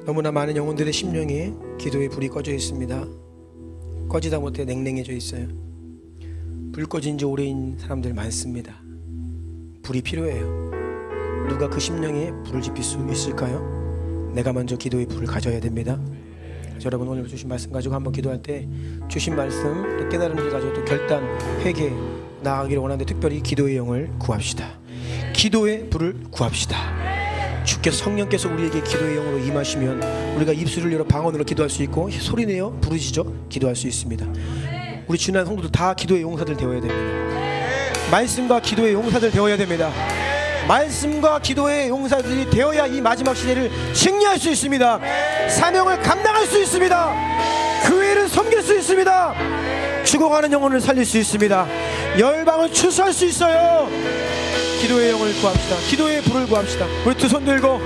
너무나 많은 영혼들의 심령에 기도의 불이 꺼져 있습니다. 꺼지다 못해 냉랭해져 있어요. 불 꺼진 지 오래인 사람들 많습니다. 불이 필요해요. 누가 그 심령에 불을 지필 수 있을까요? 내가 먼저 기도의 불을 가져야 됩니다. 여러분 오늘 주신 말씀 가지고 한번 기도할 때 주신 말씀, 또 깨달음을 가지고 또 결단, 회개 나아가기를 원하는데, 특별히 기도의 영을 구합시다. 기도의 불을 구합시다. 주께서, 성령께서 우리에게 기도의 영으로 임하시면 우리가 입술을 열어 방언으로 기도할 수 있고 소리내어 부르짖어 기도할 수 있습니다. 우리 주난 성도들 다 기도의 용사들 되어야 됩니다. 말씀과 기도의 용사들 되어야 됩니다. 말씀과 기도의 용사들이 되어야 이 마지막 시대를 승리할 수 있습니다. 사명을 감당할 수 있습니다. 교회를 섬길 수 있습니다. 죽어가는 영혼을 살릴 수 있습니다. 열방을 추수할 수 있어요. 기도의 영을 구합시다. 기도의 불을 구합시다. 우리 두 손 들고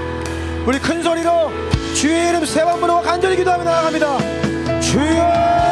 우리 큰 소리로 주의 이름 세 번 부르고 간절히 기도하며 나아갑니다. 주여.